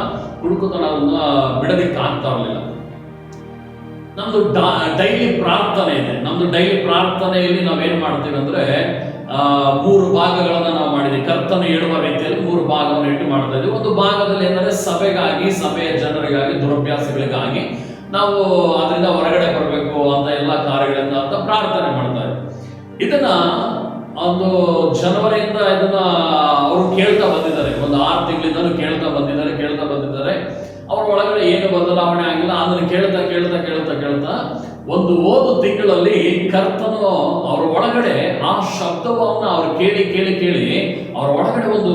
ಕುಡುಕುತನವನ್ನ ಬಿಡೋದಿಕ್ಕೆ ಆಗ್ತಾ ಇರಲಿಲ್ಲ. ನಮ್ದು ಡೈಲಿ ಪ್ರಾರ್ಥನೆ ಇದೆ. ನಮ್ದು ಡೈಲಿ ಪ್ರಾರ್ಥನೆಯಲ್ಲಿ ನಾವೇನ್ ಮಾಡ್ತೀವಿ ಅಂದ್ರೆ 3 ಭಾಗಗಳನ್ನ ನಾವು ಮಾಡಿದ್ವಿ. ಕರ್ತನ ಹೇಳುವ ರೀತಿಯಲ್ಲಿ 3 ಭಾಗವನ್ನು ಇಟ್ಟು ಮಾಡ್ತಾ ಇದ್ವಿ. ಒಂದು ಭಾಗದಲ್ಲಿ ಏನಂದ್ರೆ ಸಭೆಗಾಗಿ, ಸಭೆಯ ಜನರಿಗಾಗಿ, ದುರಭ್ಯಾಸಗಳಿಗಾಗಿ ನಾವು ಅದರಿಂದ ಹೊರಗಡೆ ಬರಬೇಕು ಅಂತ ಎಲ್ಲ ಕಾರ್ಯಗಳಿಂದ ಅಂತ ಪ್ರಾರ್ಥನೆ ಮಾಡ್ತಾ ಇದ್ವಿ. ಇದನ್ನ ಒಂದು ಜನವರಿಯಿಂದ ಇದನ್ನ ಅವರು ಕೇಳ್ತಾ ಬಂದಿದ್ದಾರೆ. ಒಂದು 6 ತಿಂಗಳಿಂದಲೂ ಕೇಳ್ತಾ ಬಂದಿದ್ದಾರೆ. ಅವ್ರ ಒಳಗಡೆ ಏನು ಬದಲಾವಣೆ ಆಗಿಲ್ಲ. ಅದನ್ನು ಕೇಳ್ತಾ ಒಂದು ಹೋದ ತಿಂಗಳಲ್ಲಿ ಕರ್ತನು ಅವ್ರ ಒಳಗಡೆ ಆ ಶಬ್ದವನ್ನ ಅವ್ರು ಕೇಳಿ ಅವ್ರ ಒಳಗಡೆ ಒಂದು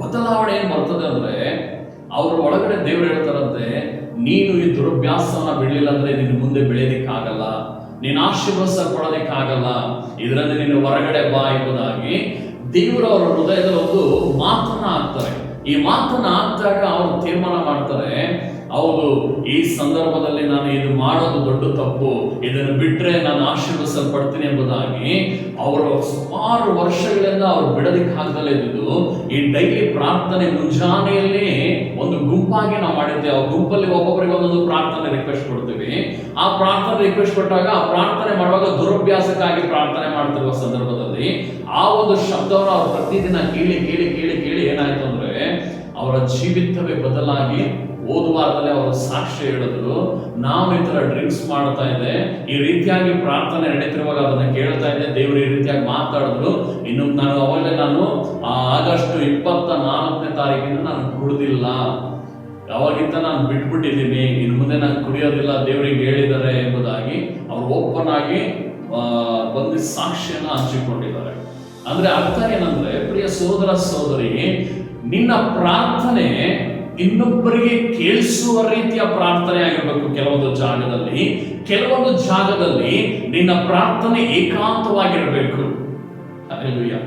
ಬದಲಾವಣೆ ಏನ್ ಬರ್ತದೆ ಅಂದ್ರೆ, ಅವ್ರ ಒಳಗಡೆ ದೇವರು ಹೇಳ್ತಾರಂತೆ, ನೀನು ಈ ದುರಭ್ಯಾಸವನ್ನ ಬಿಡಲಿಲ್ಲ ಅಂದ್ರೆ ನಿನ್ನ ಮುಂದೆ ಬೆಳೆಯೋದಿಕ್ಕಾಗಲ್ಲ, ನೀನು ಆಶೀರ್ವದಿಸಲ್ಪಡೋದಿಕ್ಕಾಗಲ್ಲ, ಇದರಲ್ಲಿ ನೀನು ಹೊರಗಡೆ ಬಾ ಎಂಬುದಾಗಿ ದೇವರು ಅವರ ಹೃದಯದಲ್ಲಿ ಒಂದು ಮಾತನ್ನ ಹಾಕ್ತಾರೆ. ಈ ಮಾತನ್ನ ಹಾಕಿದಾಗ ಅವರು ತೀರ್ಮಾನ ಮಾಡ್ತಾರೆ, ಹೌದು, ಈ ಸಂದರ್ಭದಲ್ಲಿ ನಾನು ಇದು ಮಾಡೋದು ದೊಡ್ಡ ತಪ್ಪು, ಇದನ್ನು ಬಿಟ್ರೆ ನಾನು ಆಶೀರ್ವದಿಸಲ್ಪಡ್ತೀನಿ ಎಂಬುದಾಗಿ ಅವರು ಸುಮಾರು ವರ್ಷಗಳಿಂದ ಅವರು ಬಿಡೋದಿಕ್ಕೆ ಆಗದಲ್ಲೇ ಇದ್ದು ಈ ಡೈಲಿ ಪ್ರಾರ್ಥನೆ ಮುಂಜಾನೆಯಲ್ಲಿ ಒಂದು ಗುಂಪಾಗಿ ನಾವು ಮಾಡಿದ್ದೇವೆ. ಆ ಗುಂಪಲ್ಲಿ ಒಬ್ಬೊಬ್ಬರಿಗೆ ಒಂದೊಂದು ಪ್ರಾರ್ಥನೆ ರಿಕ್ವೆಸ್ಟ್ ಕೊಡ್ತೀವಿ. ಆ ಪ್ರಾರ್ಥನೆ ರಿಕ್ವೆಸ್ಟ್ ಕೊಟ್ಟಾಗ ಆ ಪ್ರಾರ್ಥನೆ ಮಾಡುವಾಗ ದುರಭ್ಯಾಸಕ್ಕಾಗಿ ಪ್ರಾರ್ಥನೆ ಮಾಡ್ತಿರುವ ಸಂದರ್ಭದಲ್ಲಿ ಆ ಒಂದು ಶಬ್ದವನ್ನು ಅವರು ಪ್ರತಿದಿನ ಕೇಳಿ ಏನಾಯ್ತು ಅಂದ್ರೆ ಅವರ ಜೀವಿತವೇ ಬದಲಾಗಿ ಹೋದ ವಾರದಲ್ಲಿ ಅವರು ಸಾಕ್ಷ್ಯ ಹೇಳಿದ್ರು, ನಾವು ಈ ತರ ಡ್ರಿಂಕ್ಸ್ ಮಾಡ್ತಾ ಇದ್ದೆ, ಈ ರೀತಿಯಾಗಿ ಪ್ರಾರ್ಥನೆ ನಡೀತಿರುವಾಗ ಅದನ್ನ ಕೇಳ್ತಾ ಇದ್ದೆ, ದೇವರು ಈ ರೀತಿಯಾಗಿ ಮಾತಾಡಿದ್ರು. ಇನ್ನು ನಾನು ಆಗಸ್ಟ್ 24ನೇ ತಾರೀಕಿನ ನಾನು ಕುಡಿದಿಲ್ಲ, ಅವಾಗಿಂತ ನಾನು ಬಿಟ್ಬಿಟ್ಟಿದ್ದೀನಿ, ಇನ್ನು ಮುಂದೆ ನಾನು ಕುಡಿಯೋದಿಲ್ಲ, ದೇವರಿಗೆ ಹೇಳಿದ್ದಾರೆ ಎಂಬುದಾಗಿ ಅವರು ಓಪನ್ ಆಗಿ ಬಂದು ಸಾಕ್ಷ್ಯನ ಹಂಚಿಕೊಂಡಿದ್ದಾರೆ. ಅಂದ್ರೆ ಅರ್ಥ ಏನಂದ್ರೆ, ಪ್ರಿಯ ಸೋದರ ಸೋದರಿ, ನಿನ್ನ ಪ್ರಾರ್ಥನೆ ಇನ್ನೊಬ್ಬರಿಗೆ ಕೇಳಿಸುವ ರೀತಿಯ ಪ್ರಾರ್ಥನೆ ಆಗಿರ್ಬೇಕು. ಕೆಲವೊಂದು ಜಾಗದಲ್ಲಿ ನಿನ್ನ ಪ್ರಾರ್ಥನೆ ಏಕಾಂತವಾಗಿರಬೇಕು. ಹಲ್ಲೆಲೂಯಾ.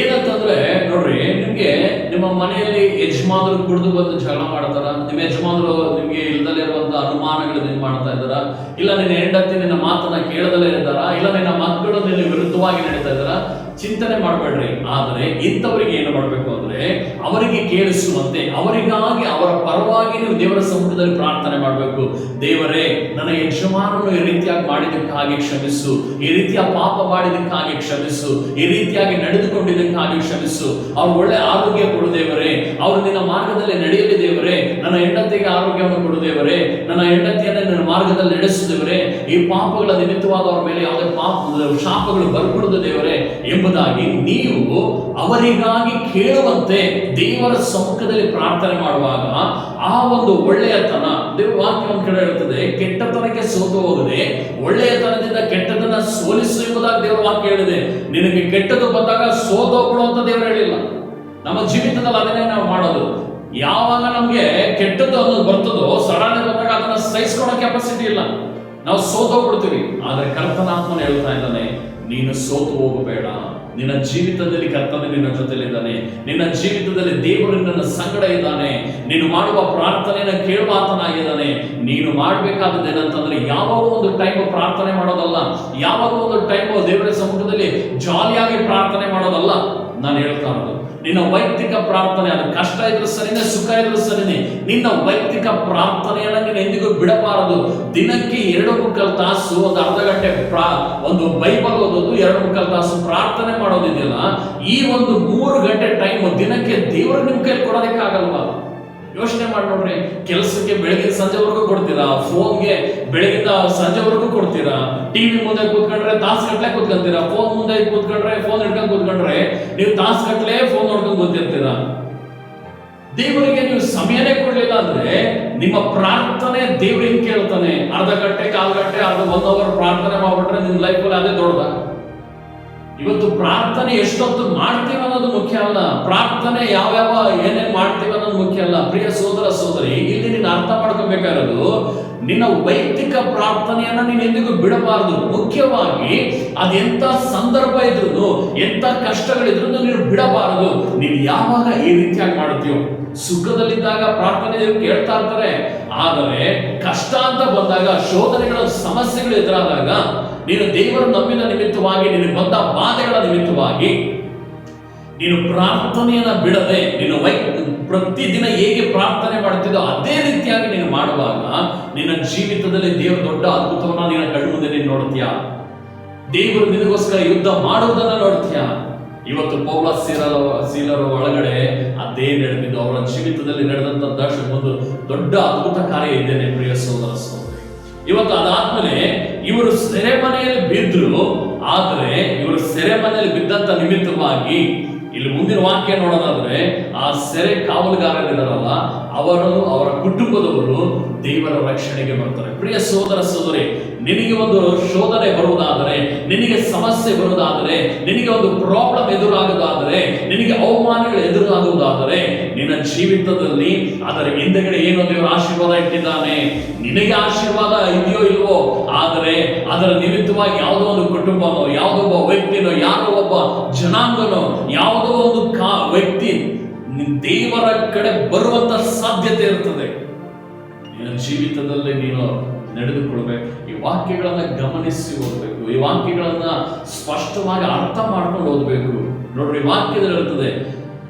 ಏನಂತಂದ್ರೆ ನೋಡ್ರಿ, ನಿಮ್ಗೆ ನಿಮ್ಮ ಮನೆಯಲ್ಲಿ ಯಜಮಾನರು ಕುಡಿದು ಬಂದು ಜಗಳ ಮಾಡ್ತಾರ, ನಿಮ್ಮ ಯಜಮಾನರು ನಿಮ್ಗೆ ಇಲ್ದಲೇ ಇರುವಂತ ಅನುಮಾನಗಳು ಮಾಡ್ತಾ ಇದ್ದಾರ, ಇಲ್ಲ ನಿನ್ನ ಹೆಂಡತಿ ನಿನ್ನ ಮಾತನ್ನ ಕೇಳದಲ್ಲೇ ಇದ್ದಾರ, ಇಲ್ಲ ನಿನ್ನ ಮಕ್ಕಳು ನಿನ್ನ ವಿರುದ್ಧವಾಗಿ ನಡೀತಾ ಇದ್ದಾರ, ಚಿಂತನೆ ಮಾಡಬೇಡ್ರಿ. ಆದರೆ ಇಂಥವರಿಗೆ ಏನು ಮಾಡಬೇಕು ಅಂದ್ರೆ, ಅವರಿಗೆ ಕೇಳಿಸುವಂತೆ, ಅವರಿಗಾಗಿ, ಅವರ ಪರವಾಗಿ ನೀವು ದೇವರ ಸಮ್ಮುಖದಲ್ಲಿ ಪ್ರಾರ್ಥನೆ ಮಾಡಬೇಕು. ದೇವರೇ, ನನ್ನ ಯಜಮಾನನು ಈ ರೀತಿಯಾಗಿ ಮಾಡಿದ್ದಕ್ಕಾಗಿ ಕ್ಷಮಿಸು, ಈ ರೀತಿಯ ಪಾಪ ಮಾಡಿದ್ದಕ್ಕಾಗಿ ಕ್ಷಮಿಸು, ಈ ರೀತಿಯಾಗಿ ನಡೆದುಕೊಂಡಿದ್ದಕ್ಕಾಗಿ ಕ್ಷಮಿಸು. ಅವ್ರು ಒಳ್ಳೆ ಆರೋಗ್ಯ ಕೊಡು ದೇವರೇ, ಅವರು ನಿನ್ನ ಮಾರ್ಗದಲ್ಲಿ ನಡೆಯಲಿ ದೇವರೇ, ನನ್ನ ಹೆಂಡತಿಗೆ ಆರೋಗ್ಯವನ್ನು ಕೊಡು ದೇವರೇ, ನನ್ನ ಹೆಂಡತಿಯನ್ನು ನಿನ್ನ ಮಾರ್ಗದಲ್ಲಿ ನಡೆಸುದೇವರೇ, ಈ ಪಾಪಗಳ ನಿಮಿತ್ತವಾದ ಅವ್ರ ಮೇಲೆ ಯಾವುದೇ ಶಾಪಗಳು ಬರ್ಬಿಡುದು ದೇವರೇ ಎಂಬುದಾಗಿ ನೀವು ಅವರಿಗಾಗಿ ಕೇಳುವಂತೆ ದೇವರ ಸಮ್ಮುಖದಲ್ಲಿ ಪ್ರಾರ್ಥನೆ ಮಾಡುವಾಗ ಆ ಒಂದು ಒಳ್ಳೆಯತನ, ದೇವರ ವಾಕ್ಯವನ್ನು ಕಡೆ ಹೇಳ್ತದೆ, ಕೆಟ್ಟತನಕ್ಕೆ ಸೋತು ಹೋಗದೆ ಒಳ್ಳೆಯತನದಿಂದ ಕೆಟ್ಟತನ ಸೋಲಿಸು ಎಂಬುದಾಗಿ ದೇವರ ವಾಕ್ಯ ಹೇಳಿದೆ. ನಿನಗೆ ಕೆಟ್ಟದ್ದು ಬಂದಾಗ ಸೋತೋಗ್ಬಿಡು ಅಂತ ದೇವರು ಹೇಳಿಲ್ಲ. ನಮ್ಮ ಜೀವಿತದಲ್ಲಿ ಅದನ್ನೇ ನಾವು ಮಾಡೋದು. ಯಾವಾಗ ನಮ್ಗೆ ಕೆಟ್ಟದ್ದು ಅನ್ನೋದು ಬರ್ತದೋ, ಸಡನ್ ಬಂದಾಗ ಅದನ್ನ ಸಹಿಸ್ಕೊಳ್ಳೋ ಕೆಪಾಸಿಟಿ ಇಲ್ಲ, ನಾವು ಸೋತೋಗ್ಬಿಡ್ತೀವಿ. ಆದ್ರೆ ಕರ್ತನಾತ್ಮನ ಹೇಳ್ತಾ ಇದ್ದಾನೆ, ನೀನು ಸೋತು ಹೋಗಬೇಡ, ನಿನ್ನ ಜೀವಿತದಲ್ಲಿ ಕರ್ತನ ನಿನ್ನ ಜೊತೆಲಿದ್ದಾನೆ, ನಿನ್ನ ಜೀವಿತದಲ್ಲಿ ದೇವರು ನಿನ್ನ ಸಂಗಡ ಇದ್ದಾನೆ, ನೀನು ಮಾಡುವ ಪ್ರಾರ್ಥನೆಯನ್ನು ಕೇಳುವ ಆತನಾಗಿದ್ದಾನೆ. ನೀನು ಮಾಡಬೇಕಾದದ್ದು ಏನಂತಂದ್ರೆ, ಯಾವಾಗ ಒಂದು ಟೈಮ್ ಪ್ರಾರ್ಥನೆ ಮಾಡೋದಲ್ಲ, ಯಾವಾಗ ಒಂದು ಟೈಮ್ ದೇವರ ಸಮ್ಮುಖದಲ್ಲಿ ಜಾಲಿಯಾಗಿ ಪ್ರಾರ್ಥನೆ ಮಾಡೋದಲ್ಲ. ನಾನು ಹೇಳ್ತಾ ಇರೋದು ನಿನ್ನ ವೈಯಕ್ತಿಕ ಪ್ರಾರ್ಥನೆ, ಅದು ಕಷ್ಟ ಇದ್ರೂ ಸರಿನೇ, ಸುಖ ಇದ್ರೂ ಸರಿನೇ, ನಿನ್ನ ವೈಯಕ್ತಿಕ ಪ್ರಾರ್ಥನೆಯನ್ನ ನೀನು ಎಂದಿಗೂ ಬಿಡಬಾರದು. ದಿನಕ್ಕೆ 2.25 ತಾಸು, ಒಂದು ಅರ್ಧ ಗಂಟೆ ಒಂದು ಬೈಬಲ್ ಓದೋದು, 2.25 ತಾಸು ಪ್ರಾರ್ಥನೆ ಮಾಡೋದಿದೆಯಲ್ಲ, ಈ ಒಂದು 3 ಗಂಟೆ ಟೈಮ್ ದಿನಕ್ಕೆ ದೇವರು ನಿಮ್ಮ ಕೈಲಿ ಕೊಡೋದಕ್ಕಾಗಲ್ವಾ? ಯೋಚನೆ ಮಾಡಿ ನೋಡ್ರಿ, ಕೆಲಸಕ್ಕೆ ಬೆಳಗಿನ ಸಂಜೆವರೆಗೂ ಕೊಡ್ತೀರಾ, ಫೋನ್ಗೆ ಬೆಳಗಿನ ಸಂಜೆವರೆಗೂ ಕೊಡ್ತೀರಾ, ಟಿವಿ ಮುಂದೆ ಕೂತ್ಕೊಂಡ್ರೆ ತಾಸ್ಗಟ್ಲೆ ಕೂತ್ಕೊಂತೀರಾ, ಫೋನ್ ಮುಂದೆ ಕೂತ್ಕೊಂಡ್ರೆ ಫೋನ್ ಹಿಡ್ಕೊಂಡು ಕೂತ್ಕೊಂಡ್ರೆ ನೀವು ತಾಸ್ಗಟ್ಲೆ ಫೋನ್ ನೋಡ್ಕೊಂಡು ಕೂತಿರ್ತೀರಾ. ದೇವರಿಗೆ ನೀವು ಸಮಯನೇ ಕೊಡ್ಲಿಲ್ಲ ಅಂದ್ರೆ ನಿಮ್ಮ ಪ್ರಾರ್ಥನೆ ದೇವರಿಗೆ ಕೇಳ್ತಾನೆ. ಅರ್ಧ ಗಂಟೆ, ಕಾಲು ಗಂಟೆ, ಅರ್ಧ 1 ಅವರ್ ಪ್ರಾರ್ಥನೆ ಮಾಡ್ಬಿಟ್ರೆ ನಿಮ್ ಲೈಫಲ್ಲಿ ಅದೇ ದೊಡ್ಡದ. ಇವತ್ತು ಪ್ರಾರ್ಥನೆ ಎಷ್ಟೊತ್ತು ಮಾಡ್ತೀವಿ ಅನ್ನೋದು ಮುಖ್ಯ ಅಲ್ಲ, ಪ್ರಾರ್ಥನೆ ಯಾವ್ಯಾವ ಏನೇನ್ ಮಾಡ್ತೀವಿ ಅನ್ನೋದು ಮುಖ್ಯ ಅಲ್ಲ. ಪ್ರಿಯ ಸೋದರ ಸೋದರಿ, ಇಲ್ಲಿ ನೀನು ಅರ್ಥ ಮಾಡ್ಕೋಬೇಕಾಗಿರೋದು, ನಿನ್ನ ವೈಯಕ್ತಿಕ ಪ್ರಾರ್ಥನೆಯನ್ನ ನೀನು ಎಂದಿಗೂ ಬಿಡಬಾರದು. ಮುಖ್ಯವಾಗಿ ಅದೆಂತ ಸಂದರ್ಭ ಇದ್ರು, ಎಂತ ಕಷ್ಟಗಳಿದ್ರು ನೀನು ಬಿಡಬಾರದು. ನೀನು ಯಾವಾಗ ಈ ರೀತಿಯಾಗಿ ಮಾಡ್ತೀಯೋ, ಸುಖದಲ್ಲಿದ್ದಾಗ ಪ್ರಾರ್ಥನೆ ಕೇಳ್ತಾ ಇರ್ತಾರೆ, ಆದರೆ ಕಷ್ಟ ಅಂತ ಬಂದಾಗ, ಶೋಧನೆಗಳ ಸಮಸ್ಯೆಗಳು ಎದುರಾದಾಗ, ನೀನು ದೇವರು ನಂಬಿದ ನಿಮಿತ್ತವಾಗಿ, ನಿನಗೆ ಬಂದ ಬಾಧೆಗಳ ನಿಮಿತ್ತವಾಗಿ ನೀನು ಪ್ರಾರ್ಥನೆಯನ್ನ ಬಿಡದೆ ನೀನು ಪ್ರತಿದಿನ ಹೇಗೆ ಪ್ರಾರ್ಥನೆ ಮಾಡ್ತಿದ್ದೋ ಅದೇ ರೀತಿಯಾಗಿ ನೀನು ಮಾಡುವಾಗ ನಿನ್ನ ಜೀವಿತದಲ್ಲಿ ದೇವರು ದೊಡ್ಡ ಅದ್ಭುತವನ್ನ ನಿನ್ನ ಕಣ್ಣು ಮುಂದೆ ನೀನು ನೋಡ್ತೀಯ. ದೇವರು ನಿನಗೋಸ್ಕರ ಯುದ್ಧ ಮಾಡುವುದನ್ನ ನೋಡ್ತೀಯ. ಇವತ್ತು ಪೌಲ ಸೀಲರ ಒಳಗಡೆ ಅದೇ ನಡೆದಿದ್ದು, ಅವರ ಜೀವಿತದಲ್ಲಿ ನಡೆದಂತ ಒಂದು ದೊಡ್ಡ ಅದ್ಭುತ ಕಾರ್ಯ ಇದ್ದೇನೆ ಪ್ರಿಯ ಸೋದರ ಸೋದರಿ. ಇವತ್ತು ಅದಾದ್ಮೇಲೆ ಇವರು ಸೆರೆಮನೆಯಲ್ಲಿ ಬಿದ್ರು, ಆದರೆ ಇವರು ಸೆರೆಮನೆಯಲ್ಲಿ ಬಿದ್ದಂತ ನಿಮಿತ್ತವಾಗಿ ಇಲ್ಲಿ ಮುಂದಿನ ವಾಕ್ಯ ನೋಡೋದಾದ್ರೆ, ಆ ಸೆರೆ ಕಾವಲುಗಾರರಿದಾರಲ್ಲ ಅವರು, ಅವರ ಕುಟುಂಬದವರು ದೇವರ ರಕ್ಷಣೆಗೆ ಬರ್ತಾರೆ. ಪ್ರಿಯ ಸೋದರ ಸೋದರಿ, ನಿನಗೆ ಒಂದು ಶೋಧನೆ ಬರುವುದಾದರೆ, ನಿನಗೆ ಸಮಸ್ಯೆ ಬರುವುದಾದರೆ, ನಿನಗೆ ಒಂದು ಪ್ರಾಬ್ಲಮ್ ಎದುರಾಗುವುದಾದರೆ, ನಿನಗೆ ಅವಮಾನಗಳು ಎದುರಾಗುವುದಾದರೆ, ನಿನ್ನ ಜೀವಿತದಲ್ಲಿ ಅದರ ಹಿಂದೆಗಡೆ ಏನೋ ದೇವರ ಆಶೀರ್ವಾದ ಇಟ್ಟಿದ್ದಾನೆ. ನಿನಗೆ ಆಶೀರ್ವಾದ ಇದೆಯೋ ಇಲ್ವೋ, ಆದರೆ ಅದರ ನಿಮಿತ್ತವಾಗಿ ಯಾವುದೋ ಒಂದು ಕುಟುಂಬನೋ, ಯಾವುದೋ ಒಬ್ಬ ವ್ಯಕ್ತಿನೋ, ಯಾರೋ ಒಬ್ಬ ಜನಾಂಗನೋ, ಯಾವುದೋ ಒಂದು ವ್ಯಕ್ತಿ ದೇವರ ಕಡೆ ಬರುವಂತ ಸಾಧ್ಯತೆ ಇರ್ತದೆ. ನಿನ್ನ ಜೀವಿತದಲ್ಲಿ ನೀನು ನಡೆದುಕೊಳ್ಬೇಕು. ಈ ವಾಕ್ಯಗಳನ್ನ ಗಮನಿಸಿ ಓದಬೇಕು, ಈ ವಾಕ್ಯಗಳನ್ನ ಸ್ಪಷ್ಟವಾಗಿ ಅರ್ಥ ಮಾಡ್ಕೊಂಡು ಓದಬೇಕು. ನೋಡ್ರಿ, ವಾಕ್ಯದಲ್ಲಿ ಇರ್ತದೆ